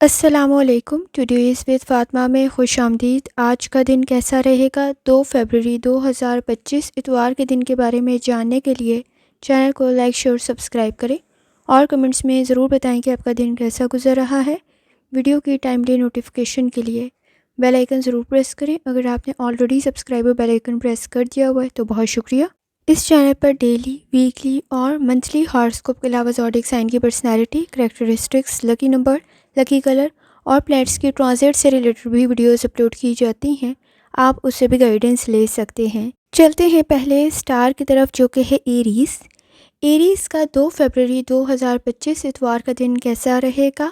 السلام علیکم. Today's with Fatima میں خوش آمدید. آج کا دن کیسا رہے گا؟ 2 فروری 2025 اتوار کے دن کے بارے میں جاننے کے لیے چینل کو لائک شیئر سبسکرائب کریں اور کمنٹس میں ضرور بتائیں کہ آپ کا دن کیسا گزر رہا ہے. ویڈیو کی ٹائملی نوٹیفیکیشن کے لیے بیل آئیکن ضرور پریس کریں. اگر آپ نے آلریڈی سبسکرائب اور بیل آئیکن پریس کر دیا ہوا ہے تو بہت شکریہ. اس چینل پر ڈیلی، ویکلی اور منتھلی ہاراسکوپ کے علاوہ زوڈیک سائن کی personality, characteristics, lucky number, lucky colour اور پلانٹس کی ٹرانزٹ سے ریلیٹڈ بھی ویڈیوز اپلوڈ کی جاتی ہیں. آپ اس سے بھی گائیڈنس لے سکتے ہیں. چلتے ہیں پہلے سٹار کی طرف جو کہ ہے ایریز. ایریز کا 2 فروری 2025 اتوار کا دن کیسا رہے گا؟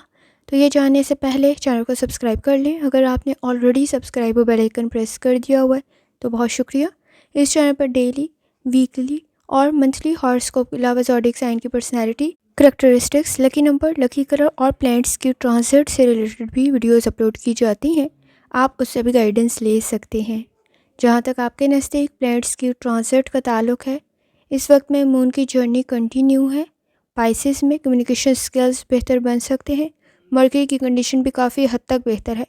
تو یہ جاننے سے پہلے چینل کو سبسکرائب کر لیں. اگر آپ نے آلریڈی سبسکرائب اور بیل آئیکن پریس کر دیا ہوا ہے تو بہت شکریہ. اس چینل پر ڈیلی، ویکلی اور منتھلی ہاراسکوپ کے علاوہ زوڈیک سائن کی personality, characteristics, lucky number, lucky colour اور پلانٹس کی ٹرانزٹ سے ریلیٹڈ بھی ویڈیوز اپلوڈ کی جاتی ہیں. آپ اس سے بھی گائیڈنس لے سکتے ہیں. جہاں تک آپ کے نزدیک پلانٹس کی ٹرانزٹ کا تعلق ہے، اس وقت میں مون کی جرنی کنٹینیو ہے. پائسس میں کمیونیکیشن سکلز بہتر بن سکتے ہیں. مرکری کی کنڈیشن بھی کافی حد تک بہتر ہے.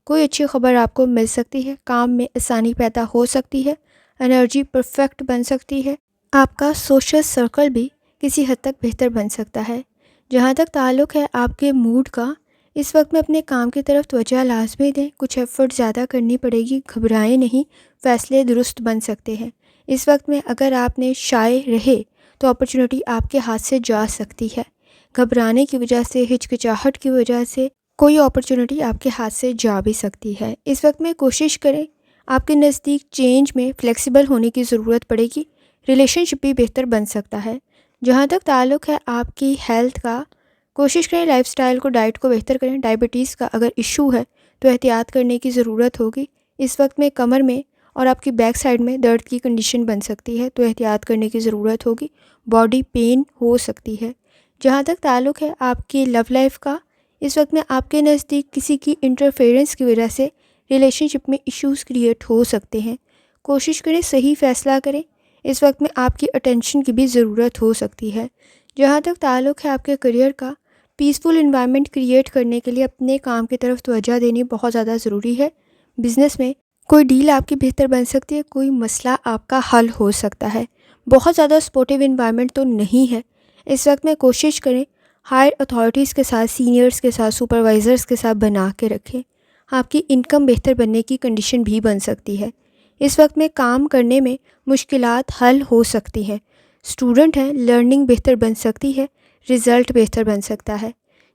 کوئی اچھی خبر آپ کو مل سکتی ہے. کام میں آسانی پیدا ہو سکتی ہے. انرجی پرفیکٹ بن سکتی ہے. آپ کا سوشل سرکل بھی کسی حد تک بہتر بن سکتا ہے. جہاں تک تعلق ہے آپ کے موڈ کا، اس وقت میں اپنے کام کی طرف توجہ لازمی دیں. کچھ ایفرٹ زیادہ کرنی پڑے گی. گھبرائیں نہیں، فیصلے درست بن سکتے ہیں. اس وقت میں اگر آپ نے شائع رہے تو اپرچونٹی آپ کے ہاتھ سے جا سکتی ہے. گھبرانے کی وجہ سے، ہچکچاہٹ کی وجہ سے کوئی اپرچونٹی آپ کے ہاتھ سے جا بھی سکتی ہے. اس وقت میں کوشش کریں، آپ کے نزدیک چینج میں فلیکسیبل ہونے کی ضرورت پڑے گی. ریلیشن شپ بھی بہتر بن سکتا ہے. جہاں تک تعلق ہے آپ کی ہیلتھ کا، کوشش کریں لائف سٹائل کو، ڈائٹ کو بہتر کریں. ڈائبٹیز کا اگر ایشو ہے تو احتیاط کرنے کی ضرورت ہوگی. اس وقت میں کمر میں اور آپ کی بیک سائڈ میں درد کی کنڈیشن بن سکتی ہے تو احتیاط کرنے کی ضرورت ہوگی. باڈی پین ہو سکتی ہے. جہاں تک تعلق ہے آپ کی لو لائف کا، اس وقت میں آپ کے نزدیک کسی کی انٹرفیئرنس کی وجہ سے ریلیشن شپ میں ایشوز کریٹ ہو سکتے ہیں. کوشش کریں صحیح فیصلہ کریں. اس وقت میں آپ کی اٹینشن کی بھی ضرورت ہو سکتی ہے. جہاں تک تعلق ہے آپ کے کریئر کا، پیسفل انوائرمنٹ کریٹ کرنے کے لیے اپنے کام کی طرف توجہ دینی بہت زیادہ ضروری ہے. بزنس میں کوئی ڈیل آپ کی بہتر بن سکتی ہے. کوئی مسئلہ آپ کا حل ہو سکتا ہے. بہت زیادہ سپورٹیو انوائرمنٹ تو نہیں ہے. اس وقت میں کوشش کریں ہائر اتھارٹیز کے ساتھ، سینئرز کے ساتھ، سپروائزرز کے ساتھ بنا کے رکھیں. آپ کی انکم بہتر بننے کی کنڈیشن بھی بن سکتی ہے. اس وقت میں کام کرنے میں مشکلات حل ہو سکتی ہیں. اسٹوڈنٹ ہیں، لرننگ بہتر بن سکتی ہے. رزلٹ بہتر بن سکتا ہے.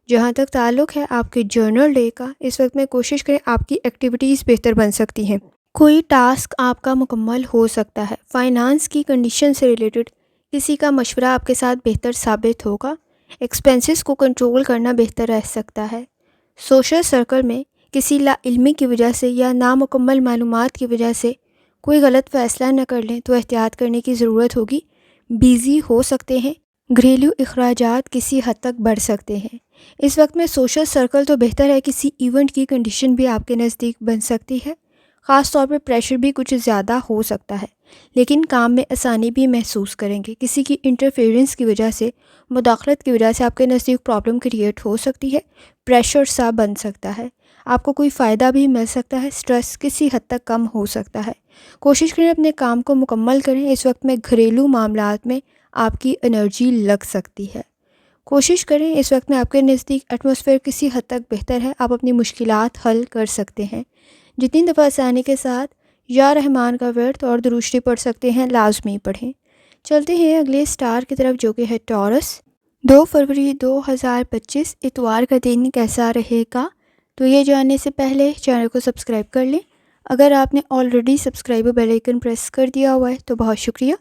جہاں تک تعلق ہے آپ کے جرنل ڈے کا، اس وقت میں کوشش کریں آپ کی ایکٹیویٹیز بہتر بن سکتی ہیں. کوئی ٹاسک آپ کا مکمل ہو سکتا ہے. فائنانس کی کنڈیشن سے ریلیٹڈ کسی کا مشورہ آپ کے ساتھ بہتر ثابت ہوگا. ایکسپینسز کو کنٹرول کرنا بہتر رہ سکتا ہے. سوشل سرکل میں کسی لا علمی کی وجہ سے یا نامکمل معلومات کی وجہ سے کوئی غلط فیصلہ نہ کر لیں تو احتیاط کرنے کی ضرورت ہوگی. بیزی ہو سکتے ہیں. گھریلو اخراجات کسی حد تک بڑھ سکتے ہیں. اس وقت میں سوشل سرکل تو بہتر ہے. کسی ایونٹ کی کنڈیشن بھی آپ کے نزدیک بن سکتی ہے. خاص طور پہ پریشر بھی کچھ زیادہ ہو سکتا ہے، لیکن کام میں آسانی بھی محسوس کریں گے. کسی کی انٹرفیئرنس کی وجہ سے، مداخلت کی وجہ سے آپ کے نزدیک پرابلم کریٹ ہو سکتی ہے. پریشر سا بن سکتا ہے. آپ کو کوئی فائدہ بھی مل سکتا ہے. سٹریس کسی حد تک کم ہو سکتا ہے. کوشش کریں اپنے کام کو مکمل کریں. اس وقت میں گھریلو معاملات میں آپ کی انرجی لگ سکتی ہے. کوشش کریں اس وقت میں آپ کے نزدیک ایٹماسفیئر کسی حد تک بہتر ہے. آپ اپنی مشکلات حل کر سکتے ہیں. جتنی دفعہ آسانی کے ساتھ یا رحمان کا ورد اور درود شریف پڑھ سکتے ہیں لازمی پڑھیں. چلتے ہیں اگلے سٹار کی طرف جو کہ ہے ٹورس. 2 فروری 2025 اتوار کا دن کیسا رہے گا؟ تو یہ جاننے سے پہلے چینل کو سبسکرائب کر لیں. اگر آپ نے already subscribe bell icon press کر دیا ہوا ہے تو بہت شکریہ.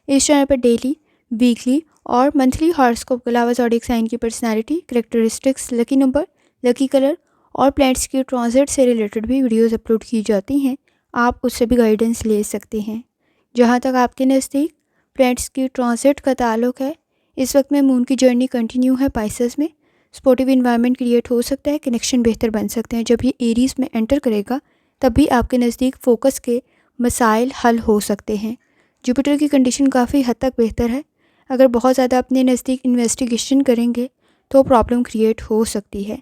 اس چینل پر ڈیلی، ویکلی اور منتھلی ہاراسکوپ کے علاوہ زوڈیک سائن کی personality, characteristics, lucky number, lucky colour اور پلانٹس کی ٹرانزٹ سے ریلیٹڈ بھی ویڈیوز اپلوڈ کی جاتی ہیں. آپ اس سے بھی گائیڈنس لے سکتے ہیں. جہاں تک آپ کے نزدیک پلانٹس کی ٹرانزٹ کا تعلق ہے، اس وقت میں مون کی جرنی کنٹینیو ہے. پائسس میں سپورٹیو انوائرمنٹ کریٹ ہو سکتا ہے. کنیکشن بہتر بن سکتے ہیں. جب یہ ایریز میں انٹر کرے گا تب بھی آپ کے نزدیک فوکس کے مسائل حل ہو سکتے ہیں. جوپیٹر کی کنڈیشن کافی حد تک بہتر ہے. اگر بہت زیادہ اپنے نزدیک انویسٹیگیشن کریں گے تو پرابلم کریٹ ہو سکتی ہے.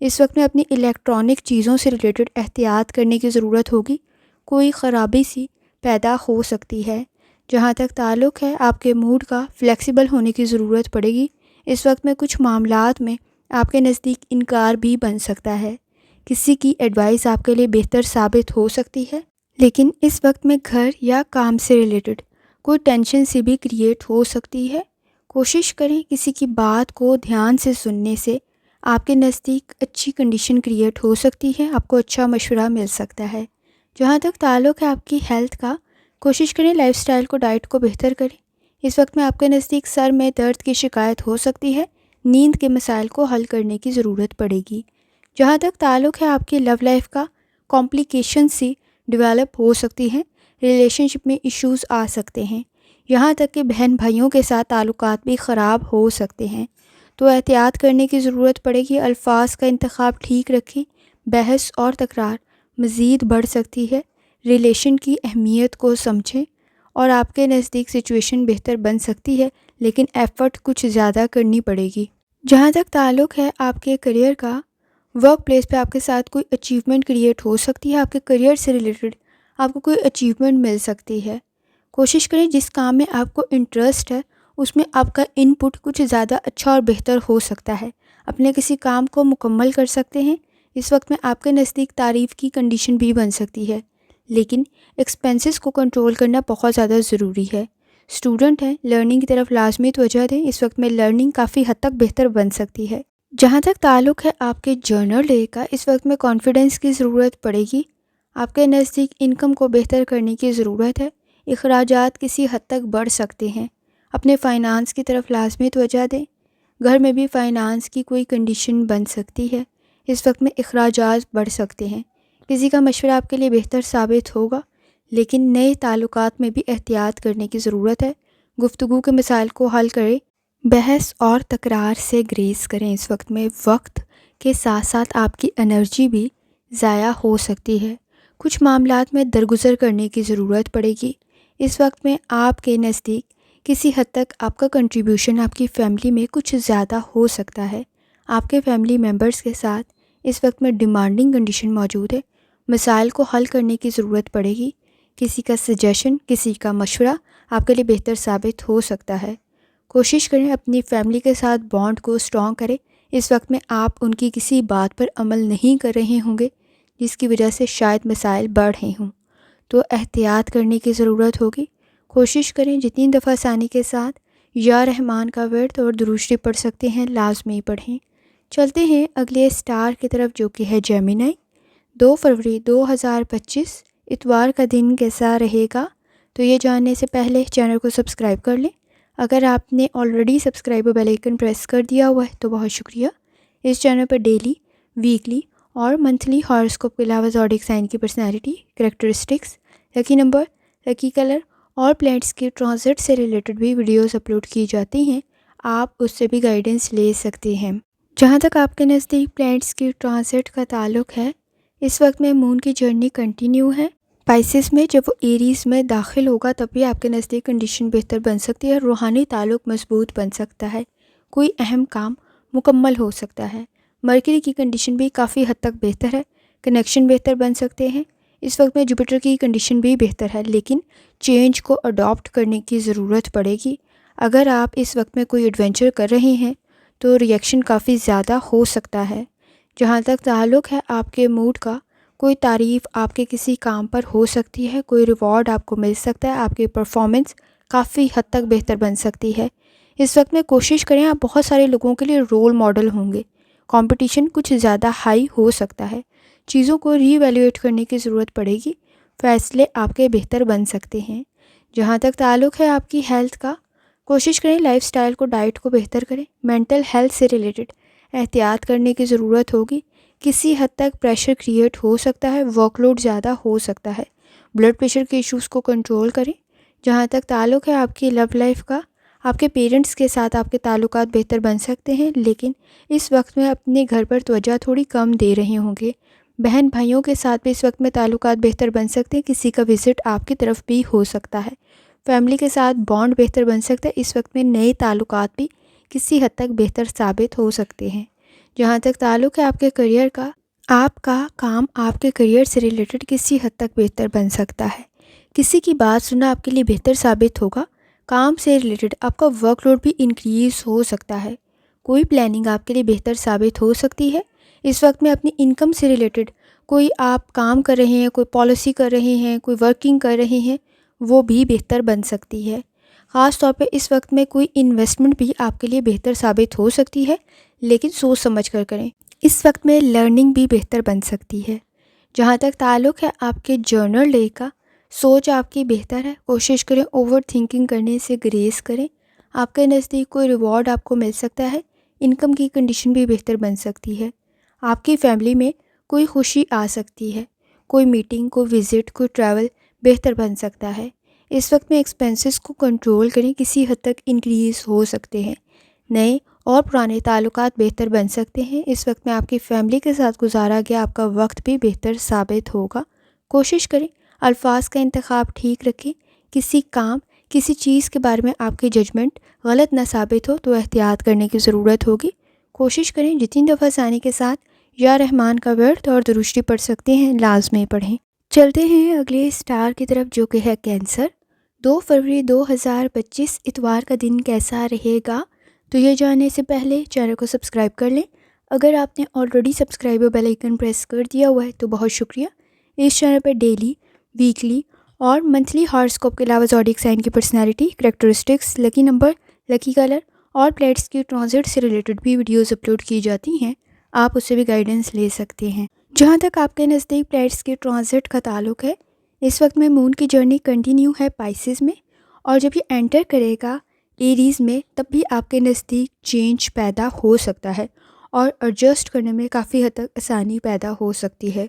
اس وقت میں اپنی الیکٹرانک چیزوں سے ریلیٹڈ احتیاط کرنے کی ضرورت ہوگی، کوئی خرابی سی پیدا ہو سکتی ہے۔ جہاں تک تعلق ہے آپ کے موڈ کا، فلیکسیبل ہونے کی ضرورت پڑے گی۔ اس وقت میں کچھ معاملات میں آپ کے نزدیک انکار بھی بن سکتا ہے، کسی کی ایڈوائس آپ کے لیے بہتر ثابت ہو سکتی ہے، لیکن اس وقت میں گھر یا کام سے ریلیٹڈ کوئی ٹینشن سی بھی کریٹ ہو سکتی ہے۔ کوشش کریں کسی کی بات کو دھیان سے سننے سے آپ کے نزدیک اچھی کنڈیشن کریٹ ہو سکتی ہے، آپ کو اچھا مشورہ مل سکتا ہے۔ جہاں تک تعلق ہے آپ کی ہیلتھ کا، کوشش کریں لائف سٹائل کو، ڈائٹ کو بہتر کریں۔ اس وقت میں آپ کے نزدیک سر میں درد کی شکایت ہو سکتی ہے، نیند کے مسائل کو حل کرنے کی ضرورت پڑے گی۔ جہاں تک تعلق ہے آپ کی لو لائف کا، کمپلیکیشن سی ڈیولپ ہو سکتی ہیں، ریلیشن شپ میں ایشوز آ سکتے ہیں، یہاں تک کہ بہن بھائیوں کے ساتھ تعلقات بھی خراب ہو سکتے ہیں، تو احتیاط کرنے کی ضرورت پڑے گی۔ الفاظ کا انتخاب ٹھیک رکھیں، بحث اور تکرار مزید بڑھ سکتی ہے۔ ریلیشن کی اہمیت کو سمجھیں اور آپ کے نزدیک سچویشن بہتر بن سکتی ہے، لیکن ایفرٹ کچھ زیادہ کرنی پڑے گی۔ جہاں تک تعلق ہے آپ کے کریئر کا، ورک پلیس پہ آپ کے ساتھ کوئی اچیومنٹ کریٹ ہو سکتی ہے، آپ کے کریئر سے ریلیٹڈ آپ کو کوئی اچیومنٹ مل سکتی ہے۔ کوشش کریں جس کام میں آپ کو انٹرسٹ ہے اس میں آپ کا ان پٹ کچھ زیادہ اچھا اور بہتر ہو سکتا ہے، اپنے کسی کام کو مکمل کر سکتے ہیں۔ اس وقت میں آپ کے نزدیک تعریف کی کنڈیشن بھی بن سکتی ہے، لیکن ایکسپینسز کو کنٹرول کرنا بہت زیادہ ضروری ہے۔ اسٹوڈنٹ ہیں، لرننگ کی طرف لازمی توجہ دیں، اس وقت میں لرننگ کافی حد تک بہتر بن سکتی ہے۔ جہاں تک تعلق ہے آپ کے جرنل ڈے کا، اس وقت میں کانفیڈنس کی ضرورت پڑے گی، آپ کے نزدیک انکم کو بہتر کرنے کی ضرورت ہے، اخراجات کسی حد تک بڑھ سکتے ہیں، اپنے فائنانس کی طرف لازمی توجہ دیں۔ گھر میں بھی فائنانس کی کوئی کنڈیشن بن سکتی ہے، اس وقت میں اخراجات بڑھ سکتے ہیں، کسی کا مشورہ آپ کے لیے بہتر ثابت ہوگا، لیکن نئے تعلقات میں بھی احتیاط کرنے کی ضرورت ہے۔ گفتگو کے مسائل کو حل کریں، بحث اور تکرار سے گریز کریں۔ اس وقت میں وقت کے ساتھ ساتھ آپ کی انرجی بھی ضائع ہو سکتی ہے، کچھ معاملات میں درگزر کرنے کی ضرورت پڑے گی۔ اس وقت میں آپ کے نزدیک کسی حد تک آپ کا کنٹریبیوشن آپ کی فیملی میں کچھ زیادہ ہو سکتا ہے، آپ کے فیملی ممبرز کے ساتھ اس وقت میں ڈیمانڈنگ کنڈیشن موجود ہے، مسائل کو حل کرنے کی ضرورت پڑے گی، کسی کا سجیشن، کسی کا مشورہ آپ کے لیے بہتر ثابت ہو سکتا ہے۔ کوشش کریں اپنی فیملی کے ساتھ بانڈ کو اسٹرانگ کریں، اس وقت میں آپ ان کی کسی بات پر عمل نہیں کر رہے ہوں گے جس کی وجہ سے شاید مسائل بڑھ رہے ہوں، تو احتیاط کرنے کی ضرورت ہوگی۔ کوشش کریں جتنی دفعہ آسانی کے ساتھ یا رحمان کا ورد اور درود شریف پڑھ سکتے ہیں لازمی پڑھیں۔ چلتے ہیں اگلے سٹار کی طرف جو کہ ہے جیمینائی۔ 2 فروری 2025 اتوار کا دن کیسا رہے گا؟ تو یہ جاننے سے پہلے چینل کو سبسکرائب کر لیں۔ اگر آپ نے already subscribe bell icon press کر دیا ہوا ہے تو بہت شکریہ۔ اس چینل پر ڈیلی، ویکلی اور منتھلی ہاراسکوپ کے علاوہ زوڈیک سائن کی personality, characteristics, lucky number, lucky colour اور پلینٹس کی ٹرانزٹ سے ریلیٹڈ بھی ویڈیوز اپلوڈ کی جاتی ہیں، آپ اس سے بھی گائیڈنس لے سکتے ہیں۔ جہاں تک آپ کے نزدیک پلینٹس کی ٹرانزٹ کا تعلق ہے، اس وقت میں مون کی جرنی کنٹینیو ہے پائسس میں، جب وہ ایریز میں داخل ہوگا تب بھی آپ کے نزدیک کنڈیشن بہتر بن سکتی ہے، روحانی تعلق مضبوط بن سکتا ہے، کوئی اہم کام مکمل ہو سکتا ہے، مرکری کی کنڈیشن بھی کافی حد تک بہتر ہے، کنیکشن بہتر بن سکتے ہیں۔ اس وقت میں جوپیٹر کی کنڈیشن بھی بہتر ہے، لیکن چینج کو اڈاپٹ کرنے کی ضرورت پڑے گی۔ اگر آپ اس وقت میں کوئی ایڈونچر کر رہے ہیں تو ریئیکشن کافی زیادہ ہو سکتا ہے۔ جہاں تک تعلق ہے آپ کے موڈ کا، کوئی تعریف آپ کے کسی کام پر ہو سکتی ہے، کوئی ریوارڈ آپ کو مل سکتا ہے، آپ کی پرفارمنس کافی حد تک بہتر بن سکتی ہے۔ اس وقت میں کوشش کریں آپ بہت سارے لوگوں کے لیے رول ماڈل ہوں گے، کمپٹیشن کچھ زیادہ ہائی ہو سکتا ہے، چیزوں کو ری ایویلیویٹ کرنے کی ضرورت پڑے گی، فیصلے آپ کے بہتر بن سکتے ہیں۔ جہاں تک تعلق ہے آپ کی ہیلتھ کا، کوشش کریں لائف سٹائل کو، ڈائٹ کو بہتر کریں، مینٹل ہیلتھ سے ریلیٹڈ احتیاط کرنے کی ضرورت ہوگی، کسی حد تک پریشر کریٹ ہو سکتا ہے، ورک لوڈ زیادہ ہو سکتا ہے، بلڈ پریشر کے ایشوز کو کنٹرول کریں۔ جہاں تک تعلق ہے آپ کی لو لائف کا، آپ کے پیرنٹس کے ساتھ آپ کے تعلقات بہتر بن سکتے ہیں، لیکن اس وقت میں اپنے گھر پر توجہ تھوڑی کم دے رہے ہوں گے، بہن بھائیوں کے ساتھ بھی اس وقت میں تعلقات بہتر بن سکتے ہیں، کسی کا وزٹ آپ کی طرف بھی ہو سکتا ہے، فیملی کے ساتھ بانڈ بہتر بن سکتا ہے، اس وقت میں نئے تعلقات بھی کسی حد تک بہتر ثابت ہو سکتے ہیں۔ جہاں تک تعلق ہے آپ کے کریئر کا، آپ کا کام آپ کے کریئر سے ریلیٹڈ کسی حد تک بہتر بن سکتا ہے۔ کسی کی بات سننا آپ کے لیے بہتر ثابت ہوگا۔ کام سے ریلیٹڈ آپ کا ورک لوڈ بھی انکریز ہو سکتا ہے۔ کوئی پلاننگ آپ کے لیے بہتر ثابت ہو سکتی ہے۔ اس وقت میں اپنی انکم سے ریلیٹڈ کوئی آپ کام کر رہے ہیں، کوئی پالیسی کر رہے ہیں، کوئی ورکنگ کر رہے ہیں، وہ بھی بہتر بن سکتی ہے۔ خاص طور پہ اس وقت میں کوئی انویسٹمنٹ بھی آپ کے لیے بہتر ثابت ہو سکتی ہے، لیکن سوچ سمجھ کر کریں۔ اس وقت میں لرننگ بھی بہتر بن سکتی ہے۔ جہاں تک تعلق ہے آپ کے جرنل ڈے کا، سوچ آپ کی بہتر ہے۔ کوشش کریں اوور تھنکنگ کرنے سے گریز کریں۔ آپ کے نزدیک کوئی ریوارڈ آپ کو مل سکتا ہے۔ انکم کی کنڈیشن بھی بہتر بن سکتی ہے۔ آپ کی فیملی میں کوئی خوشی آ سکتی ہے۔ کوئی میٹنگ، کوئی وزٹ، کوئی ٹریول بہتر بن سکتا ہے۔ اس وقت میں ایکسپینسز کو کنٹرول کریں، کسی حد تک انکریز ہو سکتے ہیں۔ نئے اور پرانے تعلقات بہتر بن سکتے ہیں۔ اس وقت میں آپ کی فیملی کے ساتھ گزارا گیا آپ کا وقت بھی بہتر ثابت ہوگا۔ کوشش کریں الفاظ کا انتخاب ٹھیک رکھیں۔ کسی کام، کسی چیز کے بارے میں آپ کی ججمنٹ غلط نہ ثابت ہو تو احتیاط کرنے کی ضرورت ہوگی۔ کوشش کریں جتنی دفعہ آسانی کے ساتھ یا رحمان کا ورد اور درشتی پڑھ سکتے ہیں لازمی پڑھیں۔ چلتے ہیں اگلے اسٹار کی طرف جو کہ ہے کینسر۔ 2 فروری 2025 اتوار کا دن کیسا رہے گا؟ تو یہ جاننے سے پہلے چینل کو سبسکرائب کر لیں۔ اگر آپ نے آلریڈی سبسکرائب اور بیل آئیکن پریس کر دیا ہوا ہے تو بہت شکریہ۔ اس چینل پر ڈیلی، ویکلی اور منتھلی ہاراسکوپ کے علاوہ زوڈیک سائن کی personality, characteristics, lucky number, lucky colour اور پلیٹس کی ٹرانزٹ سے ریلیٹڈ بھی ویڈیوز اپلوڈ کی جاتی ہیں۔ آپ اس سے بھی گائیڈنس لے سکتے ہیں۔ جہاں تک آپ کے نزدیک پلیٹس کی ٹرانزٹ کا تعلق ہے، اس وقت میں مون کی جرنی کنٹینیو ہے پائسز میں، اور جب یہ انٹر کرے گا ایریز میں تب بھی آپ کے نزدیک چینج پیدا ہو سکتا ہے اور ایڈجسٹ کرنے میں کافی حد تک آسانی پیدا ہو سکتی ہے۔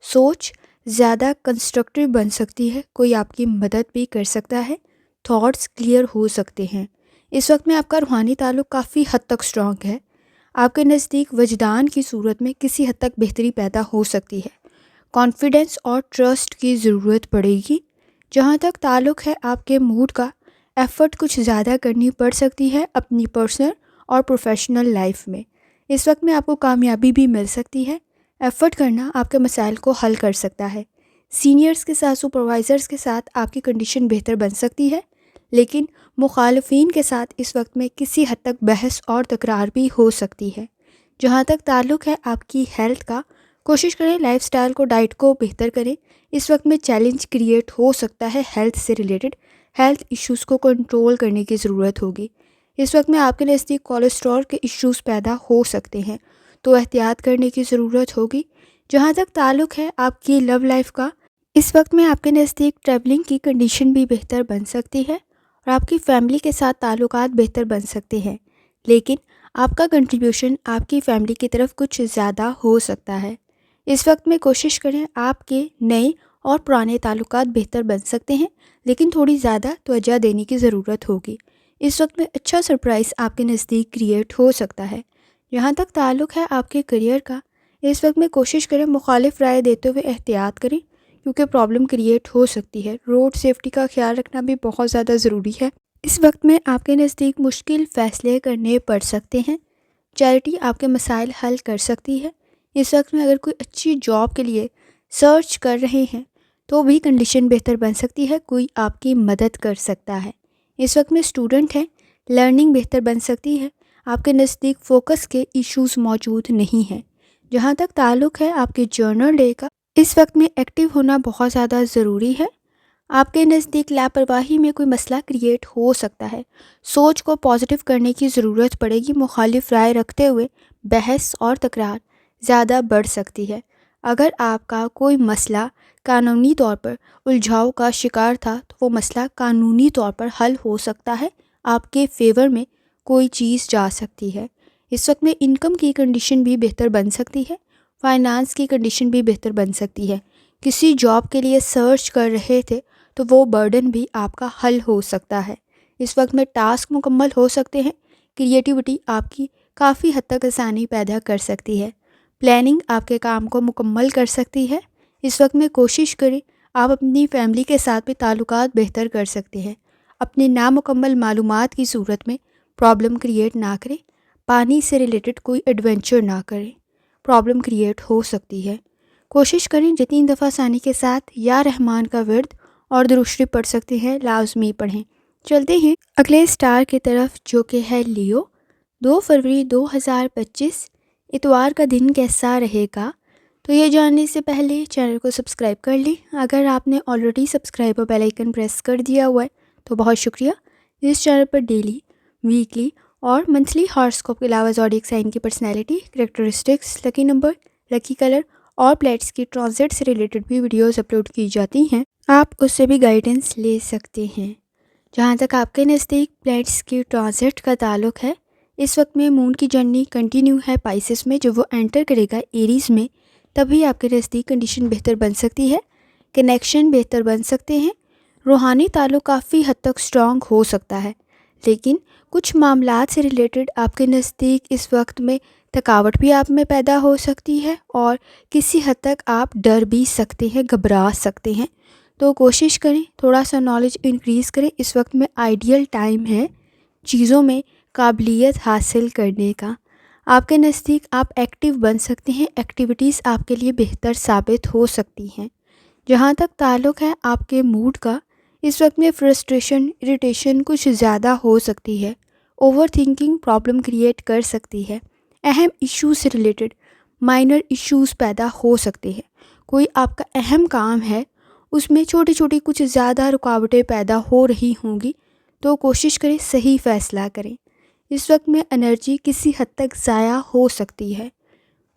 سوچ زیادہ کنسٹرکٹیو بن سکتی ہے، کوئی آپ کی مدد بھی کر سکتا ہے، تھاٹس کلیئر ہو سکتے ہیں۔ اس وقت میں آپ کا روحانی تعلق کافی حد تک اسٹرانگ ہے۔ آپ کے نزدیک وجدان کی صورت میں کسی حد تک بہتری پیدا ہو سکتی ہے۔ کانفیڈنس اور ٹرسٹ کی ضرورت پڑے گی۔ جہاں تک تعلق ہے آپ کے موڈ کا، ایفرٹ کچھ زیادہ کرنی پڑ سکتی ہے اپنی پرسنل اور پروفیشنل لائف میں۔ اس وقت میں آپ کو کامیابی بھی مل سکتی ہے۔ ایفرٹ کرنا آپ کے مسائل کو حل کر سکتا ہے۔ سینئرز کے ساتھ، سپروائزرز کے ساتھ آپ کی کنڈیشن بہتر بن سکتی ہے، لیکن مخالفین کے ساتھ اس وقت میں کسی حد تک بحث اور تکرار بھی ہو سکتی ہے۔ جہاں تک تعلق ہے آپ کی ہیلتھ کا، کوشش کریں لائف سٹائل کو، ڈائٹ کو بہتر کریں۔ اس وقت میں چیلنج کریٹ ہو سکتا ہے ہیلتھ سے ریلیٹڈ، ہیلتھ ایشوز کو کنٹرول کرنے کی ضرورت ہوگی۔ اس وقت میں آپ کے نزدیک کولیسٹرول کے ایشوز پیدا ہو سکتے ہیں تو احتیاط کرنے کی ضرورت ہوگی۔ جہاں تک تعلق ہے آپ کی لو لائف کا، اس وقت میں آپ کے نزدیک ٹریولنگ کی کنڈیشن بھی بہتر بن سکتی ہے اور آپ کی فیملی کے ساتھ تعلقات بہتر بن سکتے ہیں، لیکن آپ کا کنٹریبیوشن آپ کی فیملی کی طرف کچھ زیادہ ہو سکتا ہے۔ اس وقت میں کوشش کریں آپ کے نئے اور پرانے تعلقات بہتر بن سکتے ہیں، لیکن تھوڑی زیادہ توجہ دینے کی ضرورت ہوگی۔ اس وقت میں اچھا سرپرائز آپ کے نزدیک کریٹ ہو سکتا ہے۔ جہاں تک تعلق ہے آپ کے کریئر کا، اس وقت میں کوشش کریں مخالف رائے دیتے ہوئے احتیاط کریں، کیونکہ پرابلم کریٹ ہو سکتی ہے۔ روڈ سیفٹی کا خیال رکھنا بھی بہت زیادہ ضروری ہے۔ اس وقت میں آپ کے نزدیک مشکل فیصلے کرنے پڑ سکتے ہیں۔ چیریٹی آپ کے مسائل حل کر سکتی ہے۔ اس وقت میں اگر کوئی اچھی جاب کے لیے سرچ کر رہے ہیں تو بھی کنڈیشن بہتر بن سکتی ہے، کوئی آپ کی مدد کر سکتا ہے۔ اس وقت میں اسٹوڈنٹ ہیں، لرننگ بہتر بن سکتی ہے۔ آپ کے نزدیک فوکس کے ایشوز موجود نہیں ہیں۔ جہاں تک تعلق ہے آپ کے جرنل ڈے کا، اس وقت میں ایکٹیو ہونا بہت زیادہ ضروری ہے۔ آپ کے نزدیک لاپرواہی میں کوئی مسئلہ کریٹ ہو سکتا ہے۔ سوچ کو پازیٹیو کرنے کی ضرورت پڑے گی۔ مخالف رائے رکھتے ہوئے بحث اور تکرار زیادہ بڑھ سکتی ہے۔ اگر آپ کا کوئی مسئلہ قانونی طور پر الجھاؤ کا شکار تھا تو وہ مسئلہ قانونی طور پر حل ہو سکتا ہے، آپ کے فیور میں کوئی چیز جا سکتی ہے۔ اس وقت میں انکم کی کنڈیشن بھی بہتر بن سکتی ہے، فائنانس کی کنڈیشن بھی بہتر بن سکتی ہے۔ کسی جاب کے لیے سرچ کر رہے تھے تو وہ برڈن بھی آپ کا حل ہو سکتا ہے۔ اس وقت میں ٹاسک مکمل ہو سکتے ہیں۔ کریٹیوٹی آپ کی کافی حد تک آسانی پیدا کر سکتی ہے۔ پلاننگ آپ کے کام کو مکمل کر سکتی ہے۔ اس وقت میں کوشش کریں آپ اپنی فیملی کے ساتھ بھی تعلقات بہتر کر سکتے ہیں۔ اپنی نامکمل معلومات کی صورت میں پرابلم کریٹ نہ کریں۔ پانی سے ریلیٹڈ کوئی ایڈونچر نہ کریں، پرابلم کریٹ ہو سکتی ہے۔ کوشش کریں جتنی دفعہ آسانی کے ساتھ یا رحمان کا ورد اور درود شریف پڑھ سکتے ہیں لازمی پڑھیں۔ چلتے ہیں اگلے اسٹار کی طرف جو کہ ہے لیو۔ 2 فروری 2025 اتوار کا دن کیسا رہے گا؟ تو یہ جاننے سے پہلے چینل کو سبسکرائب کر لیں۔ اگر آپ نے آلریڈی سبسکرائب اور بیل آئیکن پریس کر دیا ہوا ہے تو بہت شکریہ۔ اس چینل پر ڈیلی، ویکلی اور منتھلی ہاراسکوپ کے علاوہ زوڈیک سائن کی personality, characteristics, lucky number, lucky colour اور پلیٹس کی ٹرانزٹ سے ریلیٹڈ بھی ویڈیوز اپلوڈ کی جاتی ہیں، آپ اس سے بھی گائیڈنس لے سکتے ہیں۔ جہاں تک آپ کے نزدیک پلیٹس کی ٹرانزٹ کا تعلق ہے، اس وقت میں مون کی جرنی کنٹینیو ہے پائسس میں، جب وہ انٹر کرے گا ایریز میں تبھی آپ کے نزدیک کنڈیشن بہتر بن سکتی ہے، کنیکشن بہتر بن سکتے ہیں، روحانی تعلق کافی حد تک اسٹرانگ ہو سکتا ہے، لیکن کچھ معاملات سے ریلیٹڈ آپ کے نزدیک اس وقت میں تھکاوٹ بھی آپ میں پیدا ہو سکتی ہے اور کسی حد تک آپ ڈر بھی سکتے ہیں، گھبرا سکتے ہیں۔ تو کوشش کریں تھوڑا سا نالج انکریز کریں، اس وقت میں آئیڈیل ٹائم ہے چیزوں میں قابلیت حاصل کرنے کا۔ آپ کے نزدیک آپ ایکٹیو بن سکتے ہیں، ایکٹیویٹیز آپ کے لیے بہتر ثابت ہو سکتی ہیں۔ جہاں تک تعلق ہے آپ کے موڈ کا، اس وقت میں فرسٹریشن، اریٹیشن کچھ زیادہ ہو سکتی ہے، اوور تھنکنگ پرابلم کریٹ کر سکتی ہے، اہم ایشوز سے ریلیٹڈ مائنر ایشوز پیدا ہو سکتے ہیں۔ کوئی آپ کا اہم کام ہے، اس میں چھوٹی چھوٹی کچھ زیادہ رکاوٹیں پیدا ہو رہی ہوں گی، تو کوشش کریں صحیح فیصلہ کریں۔ اس وقت میں انرجی کسی حد تک ضائع ہو سکتی ہے،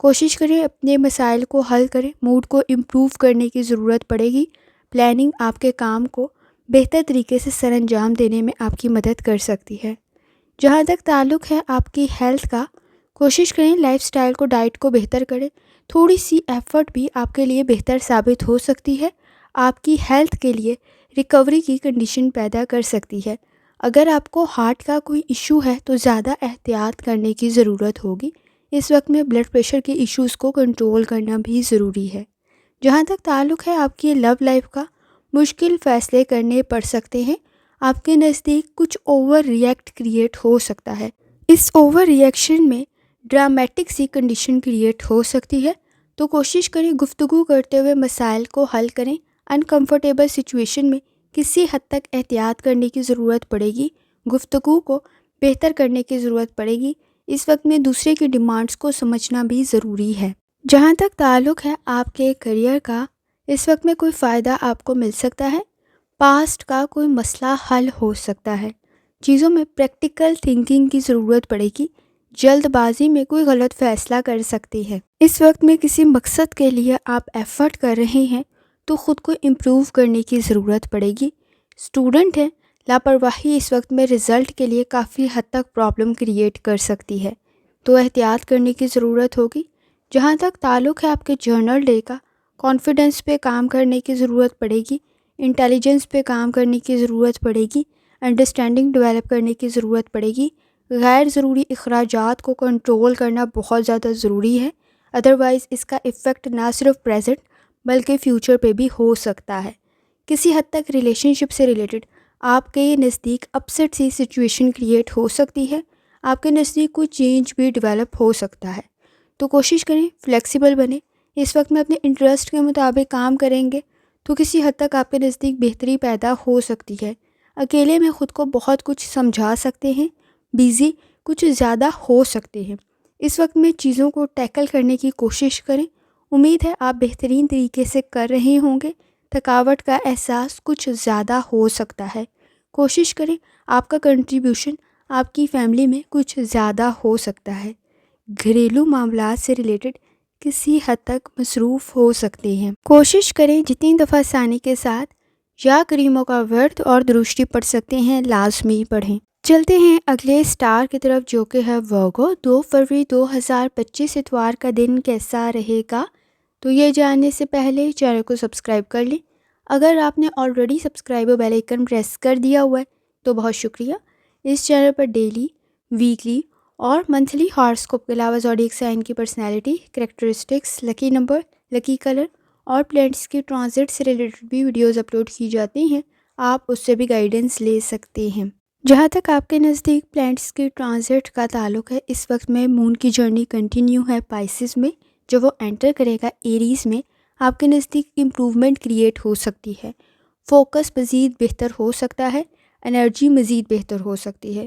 کوشش کریں اپنے مسائل کو حل کریں، موڈ کو امپروو کرنے کی ضرورت پڑے گی، پلاننگ آپ کے کام کو بہتر طریقے سے سر انجام دینے میں آپ کی مدد کر سکتی ہے۔ جہاں تک تعلق ہے آپ کی ہیلتھ کا، کوشش کریں لائف سٹائل کو، ڈائٹ کو بہتر کریں، تھوڑی سی ایفرٹ بھی آپ کے لیے بہتر ثابت ہو سکتی ہے، آپ کی ہیلتھ کے لیے ریکوری کی کنڈیشن پیدا کر سکتی ہے۔ اگر آپ کو ہارٹ کا کوئی ایشو ہے تو زیادہ احتیاط کرنے کی ضرورت ہوگی، اس وقت میں بلڈ پریشر کے ایشوز کو کنٹرول کرنا بھی ضروری ہے۔ جہاں تک تعلق ہے آپ کی لو لائف کا، مشکل فیصلے کرنے پڑ سکتے ہیں، آپ کے نزدیک کچھ اوور ری ایکٹ کریٹ ہو سکتا ہے، اس اوور ری ایکشن میں ڈرامیٹک سی کنڈیشن کریٹ ہو سکتی ہے، تو کوشش کریں گفتگو کرتے ہوئے مسائل کو حل کریں۔ انکمفرٹیبل سچویشن میں کسی حد تک احتیاط کرنے کی ضرورت پڑے گی، گفتگو کو بہتر کرنے کی ضرورت پڑے گی، اس وقت میں دوسرے کی ڈیمانڈز کو سمجھنا بھی ضروری ہے۔ جہاں تک تعلق ہے آپ کے کیریئر کا، اس وقت میں کوئی فائدہ آپ کو مل سکتا ہے، پاسٹ کا کوئی مسئلہ حل ہو سکتا ہے، چیزوں میں پریکٹیکل تھنکنگ کی ضرورت پڑے گی، جلد بازی میں کوئی غلط فیصلہ کر سکتی ہے۔ اس وقت میں کسی مقصد کے لیے آپ ایفرٹ کر رہے ہیں تو خود کو امپروو کرنے کی ضرورت پڑے گی۔ اسٹوڈنٹ ہیں، لاپرواہی اس وقت میں رزلٹ کے لیے کافی حد تک پرابلم کریٹ کر سکتی ہے، تو احتیاط کرنے کی ضرورت ہوگی۔ جہاں تک تعلق ہے آپ کے جرنل ڈے کا، کانفیڈنس پہ کام کرنے کی ضرورت پڑے گی، انٹیلیجنس پہ کام کرنے کی ضرورت پڑے گی، انڈرسٹینڈنگ ڈیولپ کرنے کی ضرورت پڑے گی، غیر ضروری اخراجات کو کنٹرول کرنا بہت زیادہ ضروری ہے، ادروائز اس کا ایفیکٹ نہ صرف پریزنٹ بلکہ فیوچر پہ بھی ہو سکتا ہے۔ کسی حد تک ریلیشن شپ سے ریلیٹڈ آپ کے نزدیک اپسٹ سی سچویشن کریٹ ہو سکتی ہے، آپ کے نزدیک کوئی چینج بھی ڈیولپ ہو سکتا ہے، تو کوشش کریں فلیکسیبل بنیں۔ اس وقت میں اپنے انٹرسٹ کے مطابق کام کریں گے تو کسی حد تک آپ کے نزدیک بہتری پیدا ہو سکتی ہے۔ اکیلے میں خود کو بہت کچھ سمجھا سکتے ہیں، بیزی کچھ زیادہ ہو سکتے ہیں، اس وقت میں چیزوں کو ٹیکل کرنے کی کوشش کریں، امید ہے آپ بہترین طریقے سے کر رہے ہوں گے۔ تھکاوٹ کا احساس کچھ زیادہ ہو سکتا ہے، کوشش کریں آپ کا کنٹریبیوشن آپ کی فیملی میں کچھ زیادہ ہو سکتا ہے، گھریلو معاملات سے ریلیٹڈ کسی حد تک مصروف ہو سکتے ہیں۔ کوشش کریں جتنی دفعہ آسانی کے ساتھ یا کریموں کا ورد اور درود شریف پڑھ سکتے ہیں لازمی پڑھیں۔ چلتے ہیں اگلے اسٹار کی طرف جو کہ ہے ورگو۔ 2 فروری 2025 اتوار کا دن کیسا رہے گا؟ تو یہ جاننے سے پہلے چینل کو سبسکرائب کر لیں۔ اگر آپ نے آلریڈی سبسکرائب اور بیل آئیکن پریس کر دیا ہوا ہے تو بہت شکریہ۔ اس چینل پر ڈیلی، ویکلی اور منتھلی ہاراسکوپ کے علاوہ زوڈیک سائن کی personality, characteristics, lucky number, lucky colour اور پلینٹس کی ٹرانزٹ سے ریلیٹڈ بھی ویڈیوز اپلوڈ کی جاتی ہیں، آپ اس سے بھی گائیڈنس لے سکتے ہیں۔ جہاں تک آپ کے نزدیک پلانٹس کی ٹرانزٹ کا تعلق ہے، اس وقت میں مون کی جرنی کنٹینیو ہے پائسز میں، جو وہ انٹر کرے گا ایریز میں۔ آپ کے نزدیک امپروومنٹ کریٹ ہو سکتی ہے، فوکس مزید بہتر ہو سکتا ہے، انرجی مزید بہتر ہو سکتی ہے،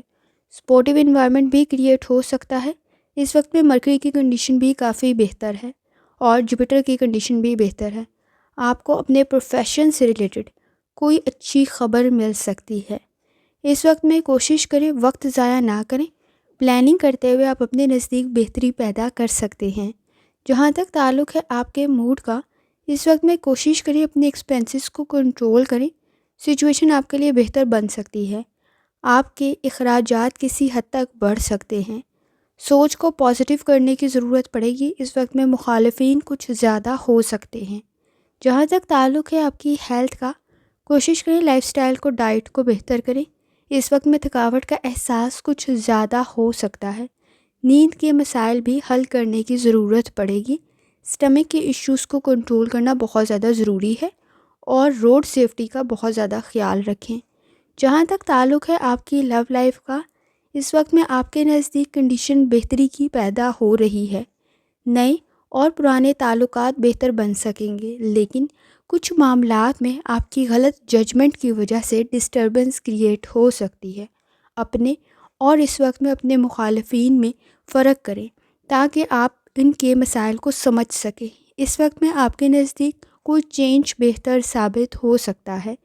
سپورٹیو انوائرمنٹ بھی کریٹ ہو سکتا ہے۔ اس وقت میں مرکری کی کنڈیشن بھی کافی بہتر ہے اور جوپیٹر کی کنڈیشن بھی بہتر ہے۔ آپ کو اپنے پروفیشن سے ریلیٹڈ کوئی اچھی خبر مل سکتی ہے۔ اس وقت میں کوشش کریں وقت ضائع نہ کریں، پلاننگ کرتے ہوئے آپ اپنے نزدیک بہتری پیدا کر سکتے ہیں۔ جہاں تک تعلق ہے آپ کے موڈ کا، اس وقت میں کوشش کریں اپنے ایکسپینسز کو کنٹرول کریں، سچویشن آپ کے لیے بہتر بن سکتی ہے۔ آپ کے اخراجات کسی حد تک بڑھ سکتے ہیں، سوچ کو پازیٹیو کرنے کی ضرورت پڑے گی۔ اس وقت میں مخالفین کچھ زیادہ ہو سکتے ہیں۔ جہاں تک تعلق ہے آپ کی ہیلتھ کا، کوشش کریں لائف سٹائل کو، ڈائٹ کو بہتر کریں۔ اس وقت میں تھکاوٹ کا احساس کچھ زیادہ ہو سکتا ہے، نیند کے مسائل بھی حل کرنے کی ضرورت پڑے گی۔ سٹمک کے ایشوز کو کنٹرول کرنا بہت زیادہ ضروری ہے اور روڈ سیفٹی کا بہت زیادہ خیال رکھیں۔ جہاں تک تعلق ہے آپ کی لو لائف کا، اس وقت میں آپ کے نزدیک کنڈیشن بہتری کی پیدا ہو رہی ہے، نئے اور پرانے تعلقات بہتر بن سکیں گے، لیکن کچھ معاملات میں آپ کی غلط ججمنٹ کی وجہ سے ڈسٹربنس کریٹ ہو سکتی ہے۔ اپنے اور اس وقت میں اپنے مخالفین میں فرق کریں تاکہ آپ ان کے مسائل کو سمجھ سکیں۔ اس وقت میں آپ کے نزدیک کوئی چینج بہتر ثابت ہو سکتا ہے۔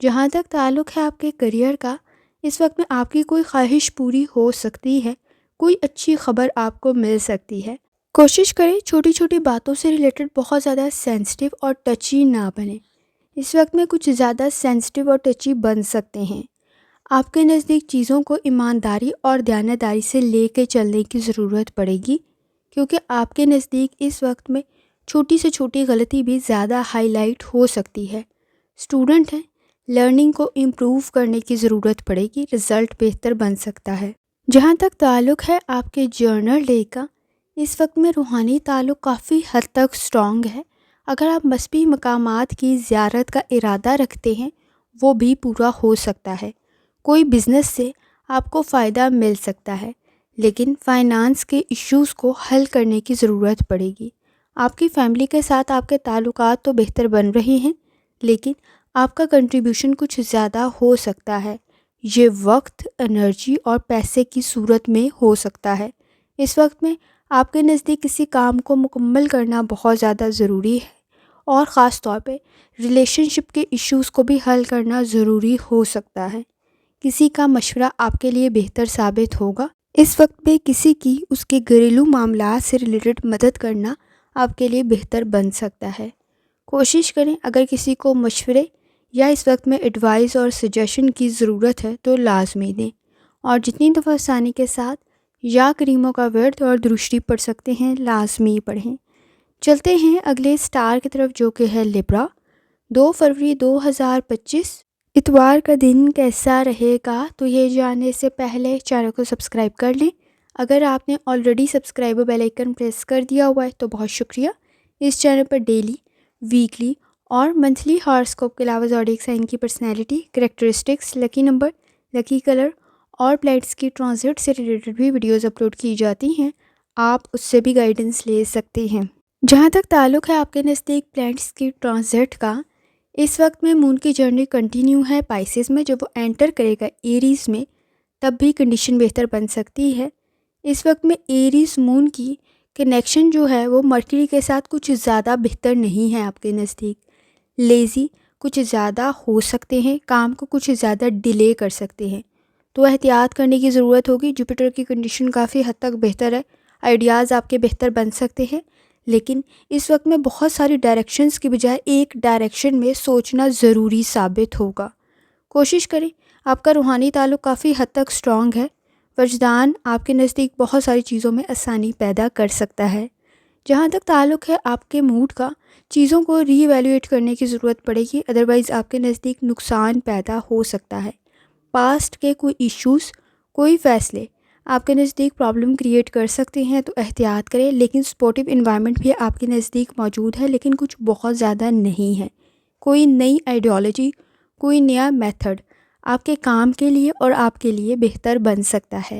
جہاں تک تعلق ہے آپ کے کریئر کا، اس وقت میں آپ کی کوئی خواہش پوری ہو سکتی ہے، کوئی اچھی خبر آپ کو مل سکتی ہے۔ کوشش کریں چھوٹی چھوٹی باتوں سے ریلیٹڈ بہت زیادہ سینسٹیو اور ٹچی نہ بنیں۔ اس وقت میں کچھ زیادہ سینسٹیو اور ٹچی بن سکتے ہیں۔ آپ کے نزدیک چیزوں کو ایمانداری اور دیانتداری سے لے کے چلنے کی ضرورت پڑے گی، کیونکہ آپ کے نزدیک اس وقت میں چھوٹی سے چھوٹی غلطی بھی زیادہ ہائی لائٹ ہو سکتی ہے۔ اسٹوڈنٹ ہیں، لرننگ کو امپروو کرنے کی ضرورت پڑے گی، رزلٹ بہتر بن سکتا ہے۔ جہاں تک تعلق ہے آپ کے جرنل ڈے کا، اس وقت میں روحانی تعلق کافی حد تک سٹرونگ ہے۔ اگر آپ مذہبی مقامات کی زیارت کا ارادہ رکھتے ہیں، وہ بھی پورا ہو سکتا ہے۔ کوئی بزنس سے آپ کو فائدہ مل سکتا ہے، لیکن فائنانس کے ایشوز کو حل کرنے کی ضرورت پڑے گی۔ آپ کی فیملی کے ساتھ آپ کے تعلقات تو بہتر بن رہے ہیں، لیکن آپ کا کنٹریبیوشن کچھ زیادہ ہو سکتا ہے۔ یہ وقت، انرجی اور پیسے کی صورت میں ہو سکتا ہے۔ اس وقت میں آپ کے نزدیک کسی کام کو مکمل کرنا بہت زیادہ ضروری ہے، اور خاص طور پہ ریلیشن شپ کے ایشوز کو بھی حل کرنا ضروری ہو سکتا ہے۔ کسی کا مشورہ آپ کے لیے بہتر ثابت ہوگا۔ اس وقت میں کسی کی اس کے گھریلو معاملات سے ریلیٹڈ مدد کرنا آپ کے لیے بہتر بن سکتا ہے۔ کوشش کریں اگر کسی کو مشورے یا اس وقت میں ایڈوائز اور سجیشن کی ضرورت ہے تو لازمی دیں، اور جتنی دفعہ آسانی کے ساتھ یا کریموں کا ورد اور درشتی پڑھ سکتے ہیں لازمی پڑھیں۔ چلتے ہیں اگلے سٹار کی طرف، جو کہ ہے لیبرا۔ 2 فروری 2025 اتوار کا دن کیسا رہے گا؟ تو یہ جاننے سے پہلے چینل کو سبسکرائب کر لیں۔ اگر آپ نے already subscribe bell icon press کر دیا ہوا ہے تو بہت شکریہ۔ اس چینل پر ڈیلی، ویکلی اور منتھلی ہاراسکوپ کے علاوہ زوڈیک سائن کی personality, characteristics, lucky number, lucky colour اور پلانٹس کی ٹرانزٹ سے ریلیٹڈ بھی ویڈیوز اپلوڈ کی جاتی ہیں، آپ اس سے بھی گائیڈنس لے سکتے ہیں۔ جہاں تک تعلق ہے آپ کے نزدیک پلانٹس کی ٹرانزٹ کا، اس وقت میں مون کی جرنی کنٹینیو ہے پائسز میں، جب وہ انٹر کرے گا ایریز میں تب بھی کنڈیشن بہتر بن سکتی ہے۔ اس وقت میں ایریز مون کی کنیکشن جو ہے وہ مرکری کے ساتھ کچھ زیادہ بہتر نہیں ہے۔ آپ کے نزدیک لیزی کچھ زیادہ ہو سکتے ہیں، کام کو کچھ زیادہ ڈیلے کر سکتے ہیں، تو احتیاط کرنے کی ضرورت ہوگی۔ جوپیٹر کی کنڈیشن کافی حد تک بہتر ہے، آئیڈیاز آپ کے بہتر بن سکتے ہیں، لیکن اس وقت میں بہت ساری ڈائریکشنز کی بجائے ایک ڈائریکشن میں سوچنا ضروری ثابت ہوگا۔ کوشش کریں، آپ کا روحانی تعلق کافی حد تک سٹرونگ ہے، وجدان آپ کے نزدیک بہت ساری چیزوں میں آسانی پیدا کر سکتا ہے۔ جہاں تک تعلق ہے آپ کے موڈ کا، چیزوں کو ری ایویلیویٹ کرنے کی ضرورت پڑے گی، ادروائز آپ کے نزدیک نقصان پیدا ہو سکتا ہے۔ پاسٹ کے کوئی ایشوز، کوئی فیصلے آپ کے نزدیک پرابلم کریٹ کر سکتے ہیں، تو احتیاط کریں، لیکن سپورٹیو انوائرمنٹ بھی آپ کے نزدیک موجود ہے، لیکن کچھ بہت زیادہ نہیں ہے۔ کوئی نئی آئیڈیالوجی، کوئی نیا میتھڈ آپ کے کام کے لیے اور آپ کے لیے بہتر بن سکتا ہے۔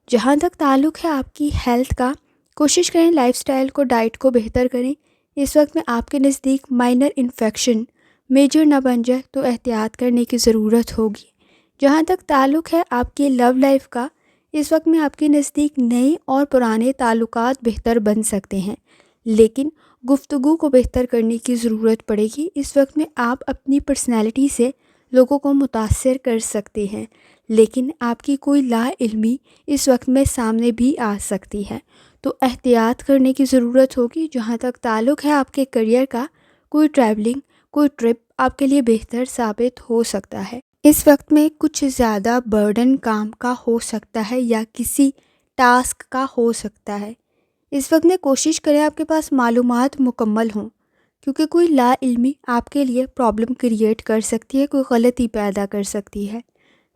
جہاں تک تعلق ہے آپ کی ہیلتھ کا، کوشش کریں لائف سٹائل کو، ڈائٹ کو بہتر کریں۔ اس وقت میں آپ کے نزدیک مائنر انفیکشن میجر نہ بن جائے تو احتیاط کرنے کی ضرورت ہوگی۔ جہاں تک تعلق ہے آپ کی لو لائف کا، اس وقت میں آپ کے نزدیک نئے اور پرانے تعلقات بہتر بن سکتے ہیں، لیکن گفتگو کو بہتر کرنے کی ضرورت پڑے گی۔ اس وقت میں آپ اپنی پرسنالٹی سے لوگوں کو متاثر کر سکتے ہیں، لیکن آپ کی کوئی لا علمی اس وقت میں سامنے بھی آ سکتی ہے، تو احتیاط کرنے کی ضرورت ہوگی۔ جہاں تک تعلق ہے آپ کے کریئر کا، کوئی ٹریولنگ، کوئی ٹرپ آپ کے لیے بہتر ثابت ہو سکتا ہے۔ اس وقت میں کچھ زیادہ برڈن کام کا ہو سکتا ہے یا کسی ٹاسک کا ہو سکتا ہے۔ اس وقت میں کوشش کریں آپ کے پاس معلومات مکمل ہوں، کیونکہ کوئی لا علمی آپ کے لیے پرابلم کریٹ کر سکتی ہے، کوئی غلطی پیدا کر سکتی ہے۔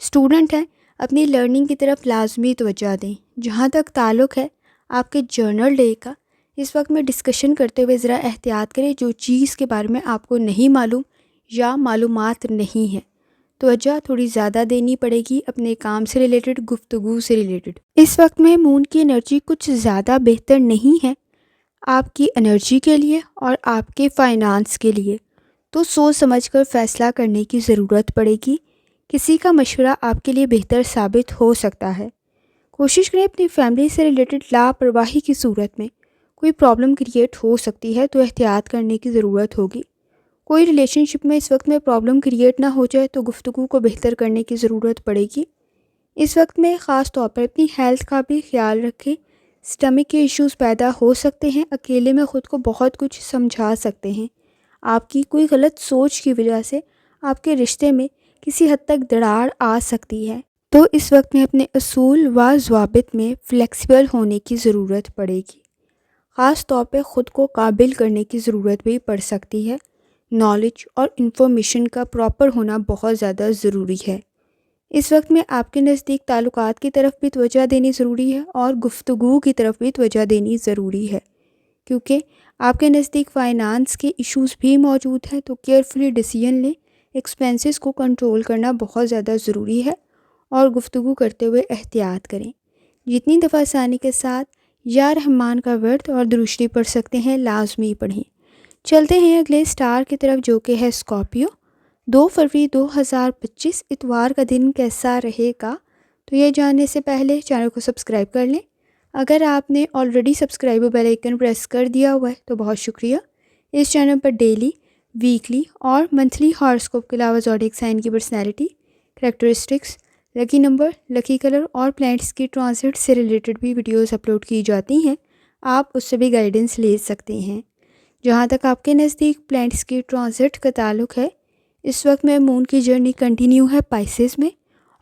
اسٹوڈنٹ ہیں، اپنی لرننگ کی طرف لازمی توجہ دیں۔ جہاں تک تعلق ہے آپ کے جرنل ڈے کا، اس وقت میں ڈسکشن کرتے ہوئے ذرا احتیاط کریں۔ جو چیز کے بارے میں آپ کو نہیں معلوم یا معلومات نہیں ہیں، توجہ تھوڑی زیادہ دینی پڑے گی اپنے کام سے ریلیٹڈ، گفتگو سے ریلیٹڈ۔ اس وقت میں مون کی انرجی کچھ زیادہ بہتر نہیں ہے آپ کی انرجی کے لیے اور آپ کے فائنانس کے لیے، تو سوچ سمجھ کر فیصلہ کرنے کی ضرورت پڑے گی۔ کسی کا مشورہ آپ کے لیے بہتر ثابت ہو سکتا ہے۔ کوشش کریں اپنی فیملی سے ریلیٹڈ لاپرواہی کی صورت میں کوئی پرابلم کریٹ ہو سکتی ہے، تو احتیاط کرنے کی ضرورت ہوگی۔ کوئی ریلیشن شپ میں اس وقت میں پرابلم کریٹ نہ ہو جائے تو گفتگو کو بہتر کرنے کی ضرورت پڑے گی۔ اس وقت میں خاص طور پر اپنی ہیلتھ کا بھی خیال رکھیں۔ سٹمک کے ایشوز پیدا ہو سکتے ہیں، اکیلے میں خود کو بہت کچھ سمجھا سکتے ہیں۔ آپ کی کوئی غلط سوچ کی وجہ سے آپ کے رشتے میں کسی حد تک دراڑ آ سکتی ہے، تو اس وقت میں اپنے اصول و ضوابط میں فلیکسیبل ہونے کی ضرورت پڑے گی۔ خاص طور پہ خود کو قابل کرنے کی ضرورت بھی پڑ سکتی ہے۔ نالج اور انفارمیشن کا پراپر ہونا بہت زیادہ ضروری ہے۔ اس وقت میں آپ کے نزدیک تعلقات کی طرف بھی توجہ دینی ضروری ہے اور گفتگو کی طرف بھی توجہ دینی ضروری ہے، کیونکہ آپ کے نزدیک فائنانس کے ایشوز بھی موجود ہیں، تو کیئرفلی ڈیسیژن لیں۔ ایکسپینسز کو کنٹرول کرنا بہت زیادہ ضروری ہے اور گفتگو کرتے ہوئے احتیاط کریں۔ جتنی دفعہ آسانی کے ساتھ یا رحمان کا ورد اور درود پڑھ سکتے ہیں لازمی پڑھیں۔ چلتے ہیں اگلے سٹار کی طرف، جو کہ ہے اسکارپیو۔ 2 فروری 2025 اتوار کا دن کیسا رہے گا؟ تو یہ جاننے سے پہلے چینل کو سبسکرائب کر لیں۔ اگر آپ نے already subscribe bell icon press کر دیا ہوا ہے تو بہت شکریہ۔ اس چینل پر ڈیلی، ویکلی اور منتھلی ہاراسکوپ کے علاوہ زوڈیک سائن کی personality, characteristics, lucky number, lucky colour اور پلانٹس کی ٹرانزٹ سے ریلیٹڈ بھی ویڈیوز اپلوڈ کی جاتی ہیں، آپ اس سے بھی گائیڈنس لے سکتے ہیں۔ جہاں تک آپ کے نزدیک پلانٹس کی ٹرانزٹ کا تعلق ہے، اس وقت میں مون کی جرنی کنٹینیو ہے پائسز میں،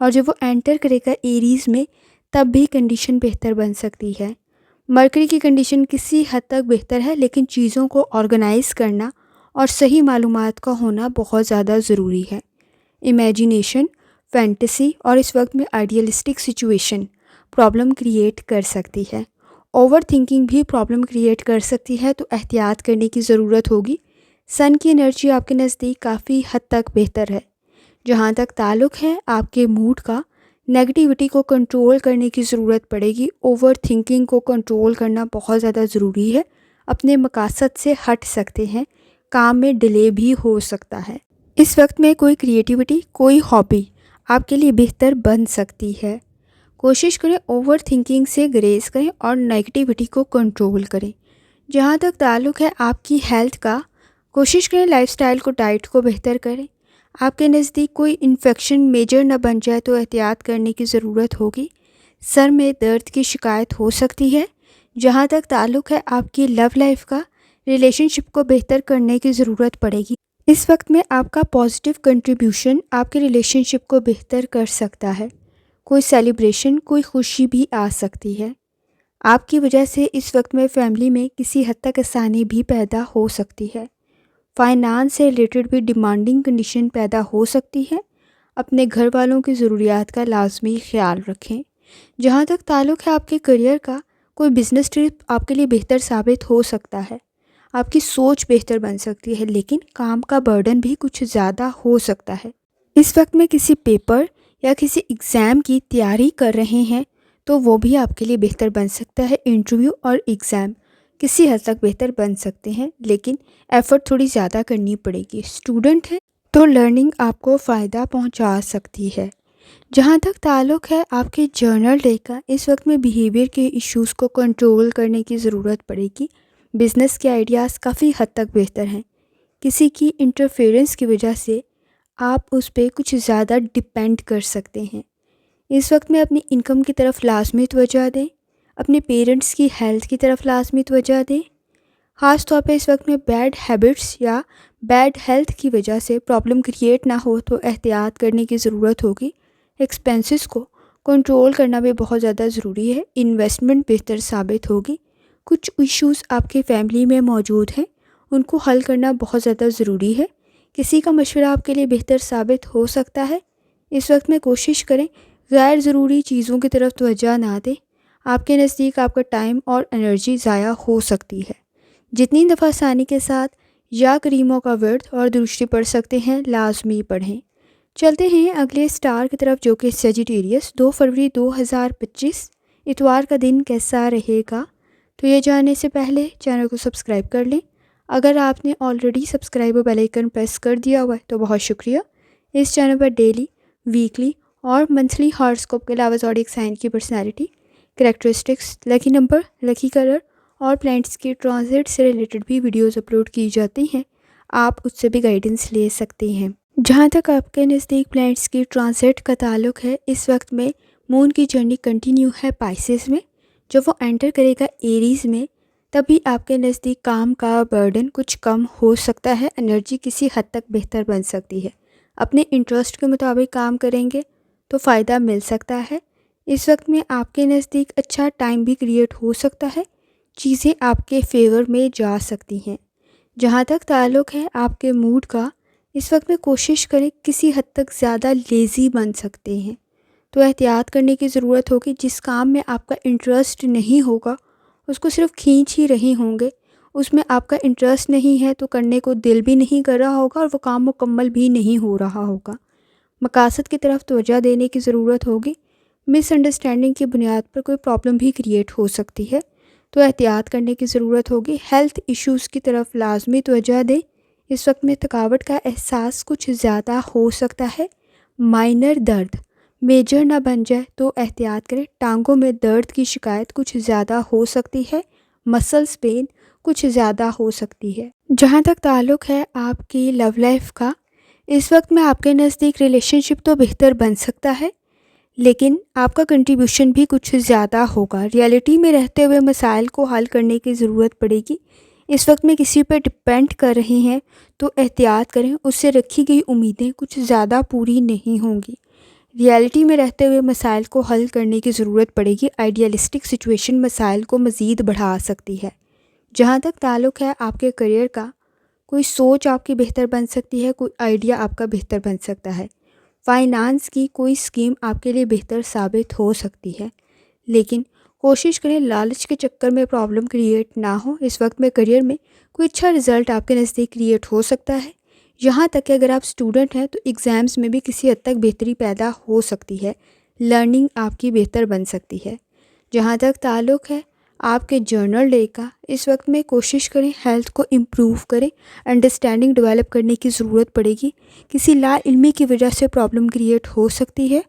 اور جب وہ انٹر کرے گا ایریز میں تب بھی کنڈیشن بہتر بن سکتی ہے۔ مرکری کی کنڈیشن کسی حد تک بہتر ہے، لیکن چیزوں کو آرگنائز کرنا اور صحیح معلومات کا ہونا بہت زیادہ ضروری ہے۔ امیجینیشن، فینٹیسی اور اس وقت میں آئیڈیلسٹک سچویشن پرابلم کریٹ کر سکتی ہے۔ اوور تھنکنگ بھی پرابلم کریٹ کر سکتی ہے، تو احتیاط کرنے کی ضرورت ہوگی۔ سن کی انرجی آپ کے نزدیک کافی حد تک بہتر ہے۔ جہاں تک تعلق ہے آپ کے موڈ کا، نیگیٹیوٹی کو کنٹرول کرنے کی ضرورت پڑے گی۔ اوور تھنکنگ کو کنٹرول کرنا بہت زیادہ ضروری ہے۔ اپنے مقاصد سے ہٹ سکتے ہیں، کام میں ڈیلے بھی ہو سکتا ہے۔ اس وقت میں کوئی کریٹیوٹی، کوئی ہابی آپ کے لیے بہتر بن سکتی ہے۔ کوشش کریں اوور تھنکنگ سے گریز کریں اور نیگیٹیوٹی کو کنٹرول کریں۔ جہاں تک تعلق ہے آپ کی ہیلتھ کا، کوشش کریں لائف سٹائل کو، ڈائٹ کو بہتر کریں۔ آپ کے نزدیک کوئی انفیکشن میجر نہ بن جائے تو احتیاط کرنے کی ضرورت ہوگی۔ سر میں درد کی شکایت ہو سکتی ہے۔ جہاں تک تعلق ہے آپ کی لو لائف کا، ریلیشن شپ کو بہتر کرنے کی ضرورت پڑے گی۔ اس وقت میں آپ کا پازیٹیو کنٹریبیوشن آپ کے ریلیشن شپ کو بہتر کر سکتا ہے۔ کوئی سیلیبریشن، کوئی خوشی بھی آ سکتی ہے۔ آپ کی وجہ سے اس وقت میں فیملی میں کسی حد تک آسانی بھی پیدا ہو سکتی ہے۔ فائنانس سے ریلیٹڈ بھی ڈیمانڈنگ کنڈیشن پیدا ہو سکتی ہے۔ اپنے گھر والوں کی ضروریات کا لازمی خیال رکھیں۔ جہاں تک تعلق ہے آپ کے کریئر کا، کوئی بزنس ٹرپ آپ کے لیے بہتر ثابت ہو سکتا ہے۔ آپ کی سوچ بہتر بن سکتی ہے، لیکن کام کا برڈن بھی کچھ زیادہ ہو سکتا ہے۔ اس وقت میں کسی پیپر یا کسی ایگزام کی تیاری کر رہے ہیں تو وہ بھی آپ کے لیے بہتر بن سکتا ہے۔ انٹرویو اور ایگزام کسی حد تک بہتر بن سکتے ہیں، لیکن ایفرٹ تھوڑی زیادہ کرنی پڑے گی۔ اسٹوڈنٹ ہیں تو لرننگ آپ کو فائدہ پہنچا سکتی ہے۔ جہاں تک تعلق ہے آپ کے جرنل ڈے کا، اس وقت میں بیہیویئر کے ایشوز کو کنٹرول کرنے کی ضرورت پڑے گی۔ بزنس کے آئیڈیاز کافی حد تک بہتر ہیں۔ کسی کی انٹرفیئرنس کی وجہ سے آپ اس پہ کچھ زیادہ ڈپینڈ کر سکتے ہیں۔ اس وقت میں اپنی انکم کی طرف لازمی توجہ دیں، اپنے پیرنٹس کی ہیلتھ کی طرف لازمی توجہ دیں۔ خاص طور پہ اس وقت میں بیڈ ہیبٹس یا بیڈ ہیلتھ کی وجہ سے پرابلم کریٹ نہ ہو تو احتیاط کرنے کی ضرورت ہوگی۔ ایکسپینسز کو کنٹرول کرنا بھی بہت زیادہ ضروری ہے۔ انویسٹمنٹ بہتر ثابت ہوگی۔ کچھ ایشوز آپ کے فیملی میں موجود ہیں، ان کو حل کرنا بہت زیادہ ضروری ہے۔ کسی کا مشورہ آپ کے لیے بہتر ثابت ہو سکتا ہے۔ اس وقت میں کوشش کریں غیر ضروری چیزوں کی طرف توجہ نہ دیں۔ آپ کے نزدیک آپ کا ٹائم اور انرجی ضائع ہو سکتی ہے۔ جتنی دفعہ آسانی کے ساتھ یا کریموں کا ورد اور درشتی پڑھ سکتے ہیں لازمی پڑھیں۔ چلتے ہیں اگلے سٹار کی طرف جو کہ سیجیٹیریس۔ 2 فروری 2025 اتوار کا دن کیسا رہے گا؟ تو یہ جاننے سے پہلے چینل کو سبسکرائب کر لیں۔ اگر آپ نے آلریڈی سبسکرائب اور بیل آئیکن پریس کر دیا ہوا ہے تو بہت شکریہ۔ اس چینل پر ڈیلی، ویکلی اور منتھلی ہاراسکوپ کے علاوہ زوڈیک سائن کی personality, characteristics, lucky number, lucky colour اور پلانٹس کی ٹرانزٹ سے ریلیٹڈ بھی ویڈیوز اپلوڈ کی جاتی ہیں۔ آپ اس سے بھی گائیڈنس لے سکتے ہیں۔ جہاں تک آپ کے نزدیک پلانٹس کی ٹرانزٹ کا تعلق ہے، اس وقت میں مون کی جرنی کنٹینیو ہے پائسس میں۔ جب وہ انٹر کرے گا ایریز میں، تب بھی آپ کے نزدیک کام کا برڈن کچھ کم ہو سکتا ہے۔ انرجی کسی حد تک بہتر بن سکتی ہے۔ اپنے انٹرسٹ کے مطابق کام کریں گے تو فائدہ مل سکتا ہے۔ اس وقت میں آپ کے نزدیک اچھا ٹائم بھی کریٹ ہو سکتا ہے۔ چیزیں آپ کے فیور میں جا سکتی ہیں۔ جہاں تک تعلق ہے آپ کے موڈ کا، اس وقت میں کوشش کریں کسی حد تک زیادہ لیزی بن سکتے ہیں، تو احتیاط کرنے کی ضرورت ہوگی۔ جس کام میں آپ کا انٹرسٹ نہیں ہوگا اس کو صرف کھینچ ہی رہے ہوں گے، اس میں آپ کا انٹرسٹ نہیں ہے تو کرنے کو دل بھی نہیں کر رہا ہوگا اور وہ کام مکمل بھی نہیں ہو رہا ہوگا۔ مقاصد کی طرف توجہ دینے کی ضرورت ہوگی۔ مس انڈرسٹینڈنگ کی بنیاد پر کوئی پرابلم بھی کریٹ ہو سکتی ہے، تو احتیاط کرنے کی ضرورت ہوگی۔ ہیلتھ ایشوز کی طرف لازمی توجہ دیں۔ اس وقت میں تھکاوٹ کا احساس کچھ زیادہ ہو سکتا ہے۔ مائنر درد میجر نہ بن جائے تو احتیاط کریں۔ ٹانگوں میں درد کی شکایت کچھ زیادہ ہو سکتی ہے۔ مسلز پین کچھ زیادہ ہو سکتی ہے۔ جہاں تک تعلق ہے آپ کی لو لائف کا، اس وقت میں آپ کے نزدیک ریلیشن شپ تو بہتر بن سکتا ہے، لیکن آپ کا کنٹریبیوشن بھی کچھ زیادہ ہوگا۔ ریئلٹی میں رہتے ہوئے مسائل کو حل کرنے کی ضرورت پڑے گی۔ اس وقت میں کسی پہ ڈپینڈ کر رہے ہیں تو احتیاط کریں، اس سے رکھی گئی امیدیں کچھ زیادہ پوری نہیں ہوں گی۔ ریئلٹی میں رہتے ہوئے مسائل کو حل کرنے کی ضرورت پڑے گی۔ آئیڈیالسٹک سچویشن مسائل کو مزید بڑھا سکتی ہے۔ جہاں تک تعلق ہے آپ کے کریئر کا، کوئی سوچ آپ کی بہتر بن سکتی ہے، کوئی آئیڈیا آپ کا بہتر بن سکتا ہے۔ فائنانس کی کوئی اسکیم آپ کے لیے بہتر ثابت ہو سکتی ہے، لیکن کوشش کریں لالچ کے چکر میں پرابلم کریٹ نہ ہو۔ اس وقت میں کریئر میں کوئی اچھا رزلٹ آپ کے نزدیک کریٹ ہو سکتا ہے۔ یہاں تک کہ اگر آپ اسٹوڈنٹ ہیں تو ایگزامز میں بھی کسی حد تک بہتری پیدا ہو سکتی ہے۔ لرننگ آپ کی بہتر بن سکتی ہے۔ جہاں تک تعلق ہے آپ کے جرنل ڈے کا، اس وقت میں کوشش کریں ہیلتھ کو امپروو کریں۔ انڈرسٹینڈنگ ڈیولپ کرنے کی ضرورت پڑے گی۔ کسی لا علمی کی وجہ سے پرابلم کریٹ ہو سکتی ہے۔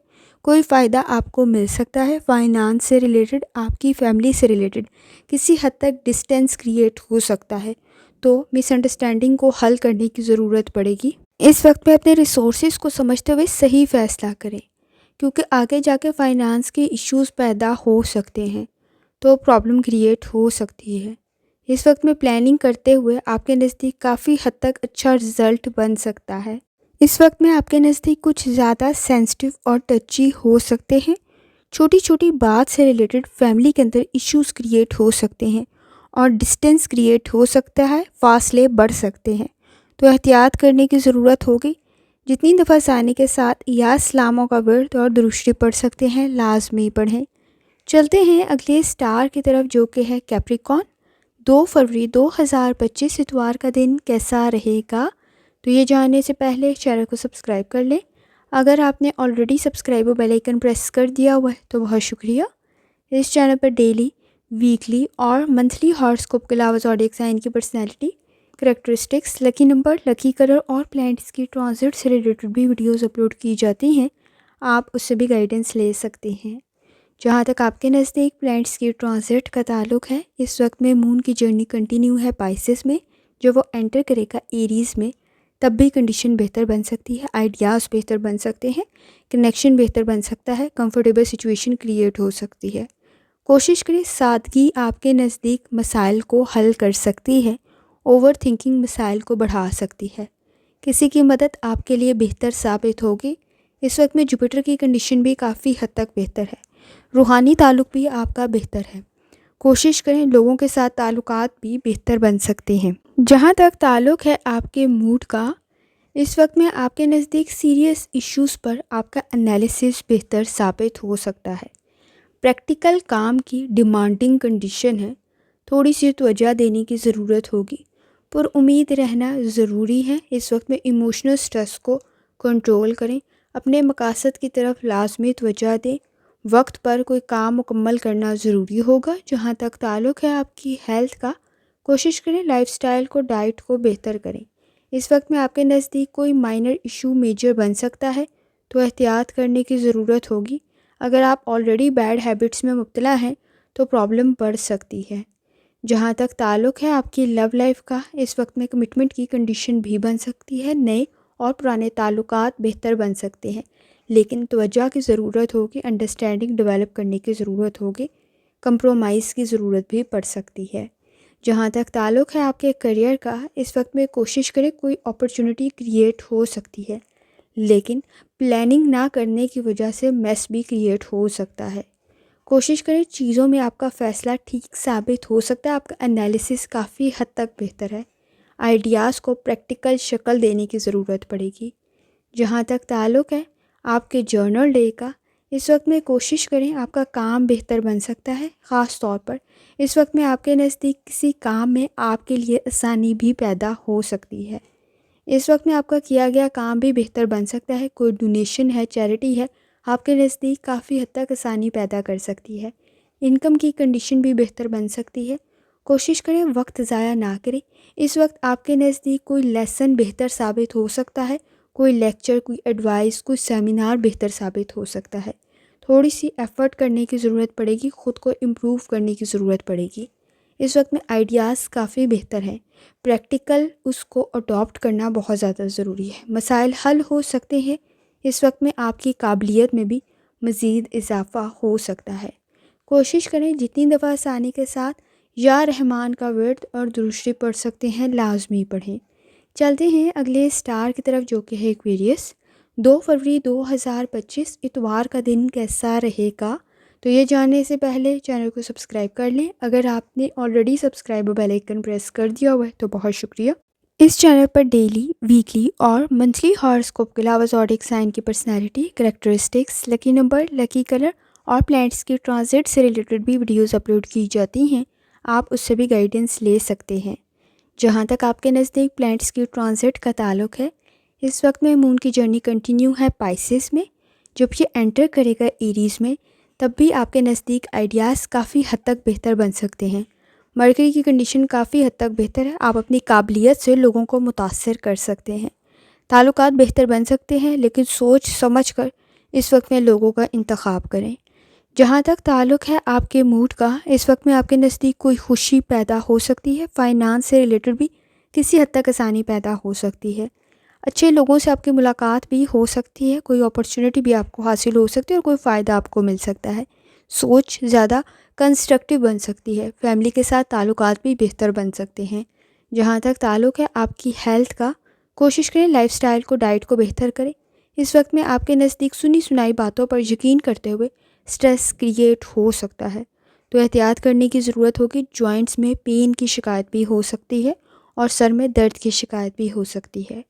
کوئی فائدہ آپ کو مل سکتا ہے۔ فائنانس سے ریلیٹڈ، آپ کی فیملی سے ریلیٹڈ کسی حد تک ڈسٹینس کریٹ ہو سکتا ہے، تو مس انڈرسٹینڈنگ کو حل کرنے کی ضرورت پڑے گی۔ اس وقت میں اپنے ریسورسز کو سمجھتے ہوئے صحیح فیصلہ کریں، کیونکہ آگے جا کے فائنانس کے ایشوز پیدا ہو سکتے ہیں، تو پرابلم کریٹ ہو سکتی ہے۔ اس وقت میں پلاننگ کرتے ہوئے آپ کے نزدیک کافی حد تک اچھا رزلٹ بن سکتا ہے۔ اس وقت میں آپ کے نزدیک کچھ زیادہ سینسٹیو اور ٹچی ہو سکتے ہیں۔ چھوٹی چھوٹی بات سے ریلیٹڈ فیملی کے اندر ایشوز کریٹ ہو سکتے ہیں اور ڈسٹینس کریٹ ہو سکتا ہے، فاصلے بڑھ سکتے ہیں، تو احتیاط کرنے کی ضرورت ہوگی۔ جتنی دفعہ آسانی کے ساتھ یا اسلاموں کا ورد اور درشتی پڑھ سکتے ہیں لازمی پڑھیں۔ چلتے ہیں اگلے سٹار کی طرف جو کہ ہے کیپریکون۔ 2 فروری 2025 اتوار کا دن کیسا رہے گا؟ تو یہ جاننے سے پہلے چینل کو سبسکرائب کر لیں۔ اگر آپ نے already subscribe bell icon press کر دیا ہوا ہے تو بہت شکریہ۔ اس چینل پر ڈیلی، ویکلی اور منتھلی ہاراسکوپ کے علاوہ زوڈیک سائن کی personality, characteristics, lucky number, lucky colour اور پلانٹس کی ٹرانزٹ سے ریلیٹڈ بھی ویڈیوز اپلوڈ کی جاتی ہیں، آپ اس سے بھی گائیڈنس لے سکتے ہیں۔ جہاں تک آپ کے نزدیک پلانٹس کی ٹرانزٹ کا تعلق ہے، اس وقت میں مون کی جرنی کنٹینیو ہے پائسس میں، جو وہ انٹر کرے گا ایریز میں، تب بھی کنڈیشن بہتر بن سکتی ہے، آئیڈیاز بہتر بن سکتے ہیں، کنیکشن بہتر بن سکتا ہے، کمفرٹیبل سچویشن کریٹ ہو سکتی ہے۔ کوشش کریں سادگی آپ کے نزدیک مسائل کو حل کر سکتی ہے، اوور تھنکنگ مسائل کو بڑھا سکتی ہے۔ کسی کی مدد آپ کے لیے بہتر ثابت ہوگی۔ اس وقت میں جوپیٹر کی کنڈیشن بھی کافی حد تک بہتر ہے، روحانی تعلق بھی آپ کا بہتر ہے۔ کوشش کریں لوگوں کے ساتھ تعلقات بھی بہتر بن سکتے ہیں۔ جہاں تک تعلق ہے آپ کے موڈ کا، اس وقت میں آپ کے نزدیک سیریس ایشوز پر آپ کا انالیسس بہتر ثابت ہو سکتا ہے۔ پریکٹیکل کام کی ڈیمانڈنگ کنڈیشن ہے، تھوڑی سی توجہ دینے کی ضرورت ہوگی، پر امید رہنا ضروری ہے۔ اس وقت میں ایموشنل سٹریس کو کنٹرول کریں، اپنے مقاصد کی طرف لازمی توجہ دیں، وقت پر کوئی کام مکمل کرنا ضروری ہوگا۔ جہاں تک تعلق ہے آپ کی ہیلتھ کا، کوشش کریں لائف سٹائل کو، ڈائٹ کو بہتر کریں۔ اس وقت میں آپ کے نزدیک کوئی مائنر ایشو میجر بن سکتا ہے، تو احتیاط کرنے کی ضرورت ہوگی۔ اگر آپ آلریڈی بیڈ ہیبٹس میں مبتلا ہیں تو پرابلم بڑھ سکتی ہے۔ جہاں تک تعلق ہے آپ کی لو لائف کا، اس وقت میں کمٹمنٹ کی کنڈیشن بھی بن سکتی ہے، نئے اور پرانے تعلقات بہتر بن سکتے ہیں، لیکن توجہ کی ضرورت ہوگی، انڈرسٹینڈنگ ڈیولپ کرنے کی ضرورت ہوگی، کمپرومائز کی ضرورت بھی پڑ سکتی ہے۔ جہاں تک تعلق ہے آپ کے کریئر کا، اس وقت میں کوشش کریں کوئی اپرچونٹی کریٹ ہو سکتی ہے، لیکن پلاننگ نہ کرنے کی وجہ سے میس بھی کریٹ ہو سکتا ہے۔ کوشش کریں چیزوں میں آپ کا فیصلہ ٹھیک ثابت ہو سکتا ہے، آپ کا انالیسس کافی حد تک بہتر ہے، آئیڈیاز کو پریکٹیکل شکل دینے کی ضرورت پڑے گی۔ جہاں تک تعلق ہے آپ کے جرنل ڈے کا، اس وقت میں کوشش کریں آپ کا کام بہتر بن سکتا ہے، خاص طور پر اس وقت میں آپ کے نزدیک کسی کام میں آپ کے لیے آسانی بھی پیدا ہو سکتی ہے۔ اس وقت میں آپ کا کیا گیا کام بھی بہتر بن سکتا ہے، کوئی ڈونیشن ہے، چیریٹی ہے، آپ کے نزدیک کافی حد تک آسانی پیدا کر سکتی ہے۔ انکم کی کنڈیشن بھی بہتر بن سکتی ہے۔ کوشش کریں وقت ضائع نہ کریں، اس وقت آپ کے نزدیک کوئی لیسن بہتر ثابت ہو سکتا ہے، کوئی لیکچر، کوئی ایڈوائس، کوئی سیمینار بہتر ثابت ہو سکتا ہے۔ تھوڑی سی ایفرٹ کرنے کی ضرورت پڑے گی، خود کو امپروو کرنے کی ضرورت پڑے گی۔ اس وقت میں آئیڈیاز کافی بہتر ہیں، پریکٹیکل اس کو اڈاپٹ کرنا بہت زیادہ ضروری ہے، مسائل حل ہو سکتے ہیں۔ اس وقت میں آپ کی قابلیت میں بھی مزید اضافہ ہو سکتا ہے۔ کوشش کریں جتنی دفعہ آسانی کے ساتھ یا رحمان کا ورد اور درود شریف پڑھ سکتے ہیں لازمی پڑھیں۔ چلتے ہیں اگلے سٹار کی طرف جو کہ ہے ایکویریس۔ 2 فروری 2025 اتوار کا دن کیسا رہے گا؟ تو یہ جاننے سے پہلے چینل کو سبسکرائب کر لیں۔ اگر آپ نے already subscribe bell icon press کر دیا ہوا ہے تو بہت شکریہ۔ اس چینل پر ڈیلی، ویکلی اور منتھلی ہاراسکوپ کے علاوہ زوڈیک سائن کی personality, characteristics, lucky number, lucky colour اور پلانٹس کی ٹرانزٹ سے ریلیٹڈ بھی ویڈیوز اپلوڈ کی جاتی ہیں، آپ اس سے بھی گائیڈنس لے سکتے ہیں۔ جہاں تک آپ کے نزدیک پلانٹس کی ٹرانزٹ کا تعلق ہے، اس وقت میں مون کی جرنی کنٹینیو ہے پائسس میں، جب یہ انٹر کرے گا ایریز میں، تب بھی آپ کے نزدیک آئیڈیاز کافی حد تک بہتر بن سکتے ہیں۔ مرکری کی کنڈیشن کافی حد تک بہتر ہے، آپ اپنی قابلیت سے لوگوں کو متاثر کر سکتے ہیں۔ تعلقات بہتر بن سکتے ہیں، لیکن سوچ سمجھ کر اس وقت میں لوگوں کا انتخاب کریں۔ جہاں تک تعلق ہے آپ کے موڈ کا، اس وقت میں آپ کے نزدیک کوئی خوشی پیدا ہو سکتی ہے، فائنانس سے ریلیٹڈ بھی کسی حد تک آسانی پیدا ہو سکتی ہے، اچھے لوگوں سے آپ کی ملاقات بھی ہو سکتی ہے، کوئی اپرچونٹی بھی آپ کو حاصل ہو سکتی ہے اور کوئی فائدہ آپ کو مل سکتا ہے، سوچ زیادہ کنسٹرکٹیو بن سکتی ہے، فیملی کے ساتھ تعلقات بھی بہتر بن سکتے ہیں۔ جہاں تک تعلق ہے آپ کی ہیلتھ کا، کوشش کریں لائف سٹائل کو، ڈائٹ کو بہتر کریں۔ اس وقت میں آپ کے نزدیک سنی سنائی باتوں پر یقین کرتے ہوئے سٹریس کریٹ ہو سکتا ہے، تو احتیاط کرنے کی ضرورت ہوگی۔ جوائنٹس میں پین کی شکایت بھی ہو سکتی ہے اور سر میں درد کی شکایت بھی ہو سکتی ہے۔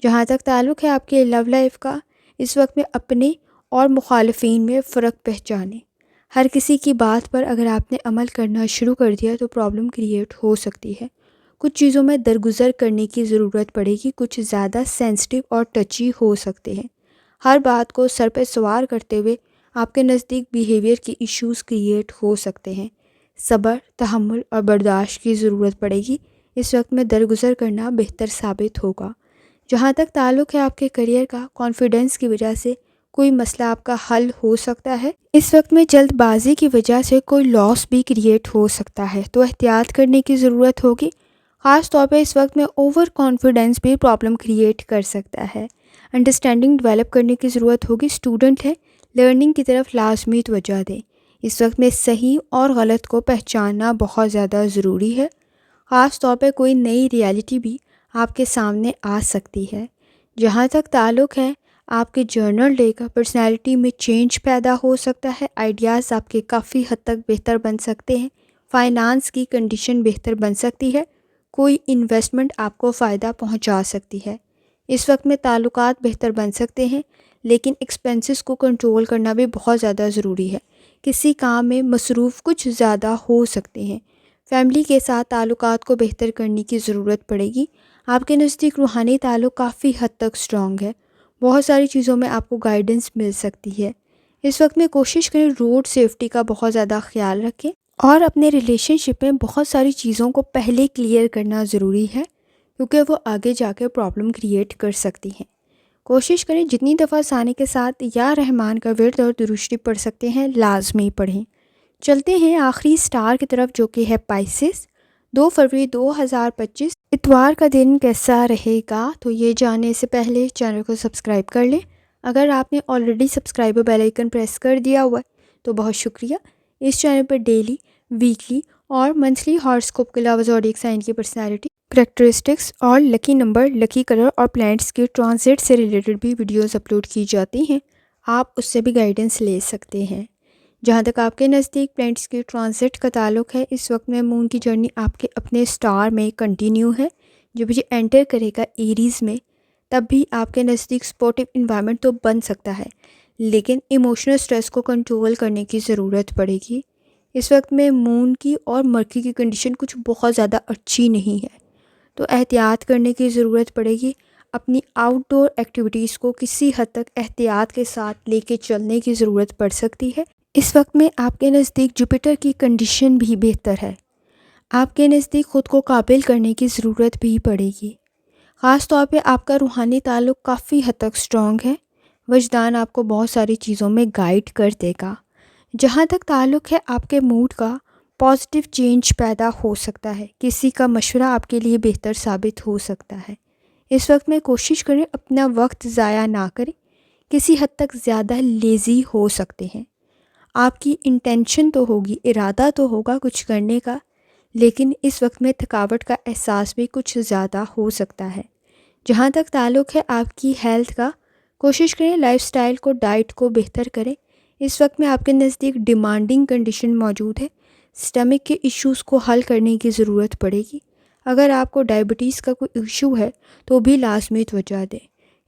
جہاں تک تعلق ہے آپ کے لو لائف کا، اس وقت میں اپنے اور مخالفین میں فرق پہچانیں۔ ہر کسی کی بات پر اگر آپ نے عمل کرنا شروع کر دیا تو پرابلم کریٹ ہو سکتی ہے، کچھ چیزوں میں درگزر کرنے کی ضرورت پڑے گی، کچھ زیادہ سینسٹیو اور ٹچی ہو سکتے ہیں۔ ہر بات کو سر پہ سوار کرتے ہوئے آپ کے نزدیک بیہیویئر کی ایشوز کریٹ ہو سکتے ہیں۔ صبر، تحمل اور برداشت کی ضرورت پڑے گی۔ اس وقت میں درگزر کرنا بہتر ثابت ہوگا۔ جہاں تک تعلق ہے آپ کے کریئر کا، کانفیڈنس کی وجہ سے کوئی مسئلہ آپ کا حل ہو سکتا ہے۔ اس وقت میں جلد بازی کی وجہ سے کوئی لاس بھی کریٹ ہو سکتا ہے، تو احتیاط کرنے کی ضرورت ہوگی۔ خاص طور پہ اس وقت میں اوور کانفیڈنس بھی پرابلم کریٹ کر سکتا ہے۔ انڈرسٹینڈنگ ڈیولپ کرنے کی ضرورت ہوگی۔ اسٹوڈنٹ ہے، لرننگ کی طرف لازمی توجہ دیں۔ اس وقت میں صحیح اور غلط کو پہچاننا بہت زیادہ ضروری ہے۔ خاص طور پہ کوئی نئی ریالٹی بھی آپ کے سامنے آ سکتی ہے۔ جہاں تک تعلق ہے آپ کے جرنل ڈے کا، پرسنالٹی میں چینج پیدا ہو سکتا ہے۔ آئیڈیاز آپ کے کافی حد تک بہتر بن سکتے ہیں۔ فائنانس کی کنڈیشن بہتر بن سکتی ہے۔ کوئی انویسٹمنٹ آپ کو فائدہ پہنچا سکتی ہے۔ اس وقت میں تعلقات بہتر بن سکتے ہیں، لیکن ایکسپینسز کو کنٹرول کرنا بھی بہت زیادہ ضروری ہے۔ کسی کام میں مصروف کچھ زیادہ ہو سکتے ہیں۔ فیملی کے ساتھ تعلقات کو بہتر کرنے کی ضرورت پڑے گی۔ آپ کے نزدیک روحانی تعلق کافی حد تک اسٹرانگ ہے۔ بہت ساری چیزوں میں آپ کو گائیڈنس مل سکتی ہے۔ اس وقت میں کوشش کریں روڈ سیفٹی کا بہت زیادہ خیال رکھیں، اور اپنے ریلیشن شپ میں بہت ساری چیزوں کو پہلے کلیئر کرنا ضروری ہے، کیونکہ وہ آگے جا کے پرابلم کریٹ کر سکتی ہیں۔ کوشش کریں جتنی دفعہ ثانی کے ساتھ یا رحمان کا ورد اور درود شریف پڑھ سکتے ہیں لازمی پڑھیں۔ چلتے ہیں آخری سٹار کی طرف، جو کہ ہے پائسس۔ 2 فروری 2025 اتوار کا دن کیسا رہے گا؟ تو یہ جاننے سے پہلے چینل کو سبسکرائب کر لیں۔ اگر آپ نے already subscribe bell icon press کر دیا ہوا ہے تو بہت شکریہ۔ اس چینل پر ڈیلی، ویکلی اور منتھلی ہاراسکوپ کے علاوہ زوڈیک سائن کی پرسنالٹی، کریکٹرسٹکس اور لکی نمبر، لکی کلر اور پلانٹس کے ٹرانزٹ سے ریلیٹڈ بھی ویڈیوز اپلوڈ کی جاتی ہیں۔ آپ اس سے بھی گائیڈنس لے سکتے ہیں۔ جہاں تک آپ کے نزدیک پلانٹس کے ٹرانزٹ کا تعلق ہے، اس وقت میں مون کی جرنی آپ کے اپنے سٹار میں کنٹینیو ہے۔ جب یہ انٹر کرے گا ایریز میں، تب بھی آپ کے نزدیک سپورٹیو انوائرمنٹ تو بن سکتا ہے، لیکن ایموشنل سٹریس کو کنٹرول کرنے کی ضرورت پڑے گی۔ اس وقت میں مون کی اور مرکری کی کنڈیشن کچھ بہت زیادہ اچھی نہیں ہے، تو احتیاط کرنے کی ضرورت پڑے گی۔ اپنی آؤٹ ڈور ایکٹیویٹیز کو کسی حد تک احتیاط کے ساتھ لے کے چلنے کی ضرورت پڑ سکتی ہے۔ اس وقت میں آپ کے نزدیک جوپیٹر کی کنڈیشن بھی بہتر ہے۔ آپ کے نزدیک خود کو قابل کرنے کی ضرورت بھی پڑے گی۔ خاص طور پہ آپ کا روحانی تعلق کافی حد تک اسٹرانگ ہے۔ وجدان آپ کو بہت ساری چیزوں میں گائیڈ کر دے گا۔ جہاں تک تعلق ہے آپ کے موڈ کا، پازیٹیو چینج پیدا ہو سکتا ہے۔ کسی کا مشورہ آپ کے لیے بہتر ثابت ہو سکتا ہے۔ اس وقت میں کوشش کریں اپنا وقت ضائع نہ کریں۔ کسی حد تک زیادہ لیزی ہو سکتے ہیں۔ آپ کی انٹینشن تو ہوگی، ارادہ تو ہوگا کچھ کرنے کا، لیکن اس وقت میں تھکاوٹ کا احساس بھی کچھ زیادہ ہو سکتا ہے۔ جہاں تک تعلق ہے آپ کی ہیلتھ کا، کوشش کریں لائف سٹائل کو، ڈائٹ کو بہتر کریں۔ اس وقت میں آپ کے نزدیک ڈیمانڈنگ کنڈیشن موجود ہے۔ سٹمک کے ایشوز کو حل کرنے کی ضرورت پڑے گی۔ اگر آپ کو ڈائبٹیز کا کوئی ایشو ہے تو بھی لازمی توجہ دیں۔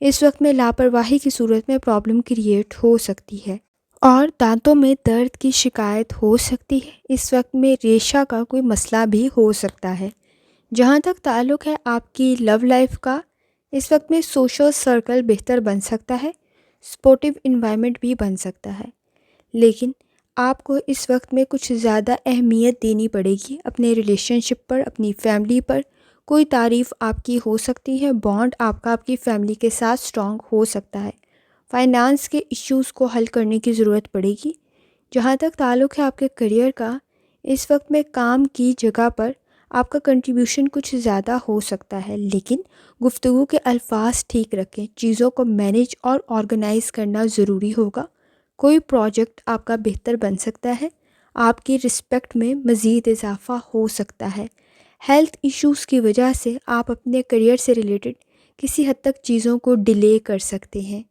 اس وقت میں لاپرواہی کی صورت میں پرابلم کریٹ ہو سکتی ہے، اور دانتوں میں درد کی شکایت ہو سکتی ہے۔ اس وقت میں ریشہ کا کوئی مسئلہ بھی ہو سکتا ہے۔ جہاں تک تعلق ہے آپ کی لو لائف کا، اس وقت میں سوشل سرکل بہتر بن سکتا ہے، سپورٹیو انوائرمنٹ بھی بن سکتا ہے، لیکن آپ کو اس وقت میں کچھ زیادہ اہمیت دینی پڑے گی اپنے ریلیشن شپ پر، اپنی فیملی پر۔ کوئی تعریف آپ کی ہو سکتی ہے، بانڈ آپ کا آپ کی فیملی کے ساتھ اسٹرانگ ہو سکتا ہے۔ فائنانس کے ایشوز کو حل کرنے کی ضرورت پڑے گی۔ جہاں تک تعلق ہے آپ کے کریئر کا، اس وقت میں کام کی جگہ پر آپ کا کنٹریبیوشن کچھ زیادہ ہو سکتا ہے، لیکن گفتگو کے الفاظ ٹھیک رکھیں۔ چیزوں کو مینیج اور آرگنائز کرنا ضروری ہوگا۔ کوئی پروجیکٹ آپ کا بہتر بن سکتا ہے۔ آپ کی رسپیکٹ میں مزید اضافہ ہو سکتا ہے۔ ہیلتھ ایشوز کی وجہ سے آپ اپنے کریئر سے ریلیٹڈ کسی حد تک چیزوں کو ڈیلے کر سکتے ہیں۔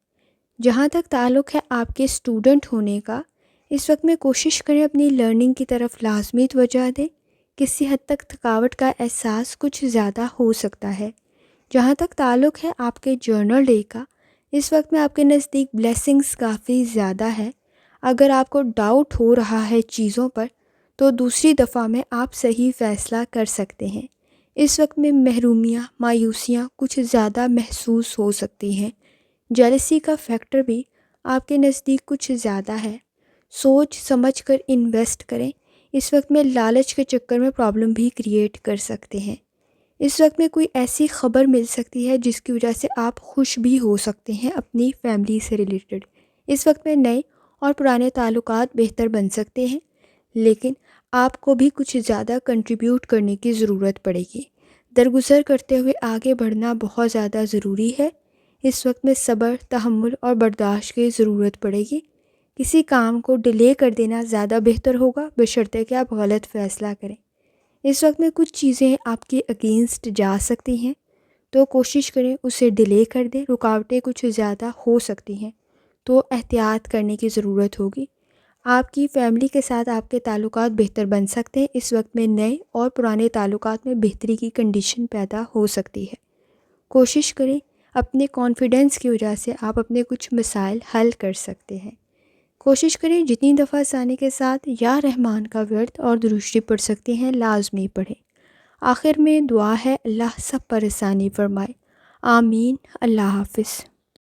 جہاں تک تعلق ہے آپ کے اسٹوڈنٹ ہونے کا، اس وقت میں کوشش کریں اپنی لرننگ کی طرف لازمی توجہ دیں۔ کسی حد تک تھکاوٹ کا احساس کچھ زیادہ ہو سکتا ہے۔ جہاں تک تعلق ہے آپ کے جرنل ڈے کا، اس وقت میں آپ کے نزدیک بلیسنگز کافی زیادہ ہے۔ اگر آپ کو ڈاؤٹ ہو رہا ہے چیزوں پر، تو دوسری دفعہ میں آپ صحیح فیصلہ کر سکتے ہیں۔ اس وقت میں محرومیاں، مایوسیاں کچھ زیادہ محسوس ہو سکتی ہیں۔ جیلسی کا فیکٹر بھی آپ کے نزدیک کچھ زیادہ ہے۔ سوچ سمجھ کر انویسٹ کریں، اس وقت میں لالچ کے چکر میں پرابلم بھی کریٹ کر سکتے ہیں۔ اس وقت میں کوئی ایسی خبر مل سکتی ہے جس کی وجہ سے آپ خوش بھی ہو سکتے ہیں اپنی فیملی سے ریلیٹڈ۔ اس وقت میں نئے اور پرانے تعلقات بہتر بن سکتے ہیں، لیکن آپ کو بھی کچھ زیادہ کنٹریبیوٹ کرنے کی ضرورت پڑے گی۔ درگزر کرتے ہوئے آگے بڑھنا بہت زیادہ ضروری ہے۔ اس وقت میں صبر، تحمل اور برداشت کی ضرورت پڑے گی۔ کسی کام کو ڈیلے کر دینا زیادہ بہتر ہوگا، بشرطے کہ آپ غلط فیصلہ کریں۔ اس وقت میں کچھ چیزیں آپ کے اگینسٹ جا سکتی ہیں، تو کوشش کریں اسے ڈیلے کر دیں۔ رکاوٹیں کچھ زیادہ ہو سکتی ہیں، تو احتیاط کرنے کی ضرورت ہوگی۔ آپ کی فیملی کے ساتھ آپ کے تعلقات بہتر بن سکتے ہیں۔ اس وقت میں نئے اور پرانے تعلقات میں بہتری کی کنڈیشن پیدا ہو سکتی ہے۔ کوشش کریں اپنے کانفیڈنس کی وجہ سے آپ اپنے کچھ مسائل حل کر سکتے ہیں۔ کوشش کریں جتنی دفعہ ثانی کے ساتھ یا رحمان کا ورد اور درود شریف پڑھ سکتے ہیں لازمی پڑھیں۔ آخر میں دعا ہے، اللہ سب پر آسانی فرمائے، آمین۔ اللہ حافظ۔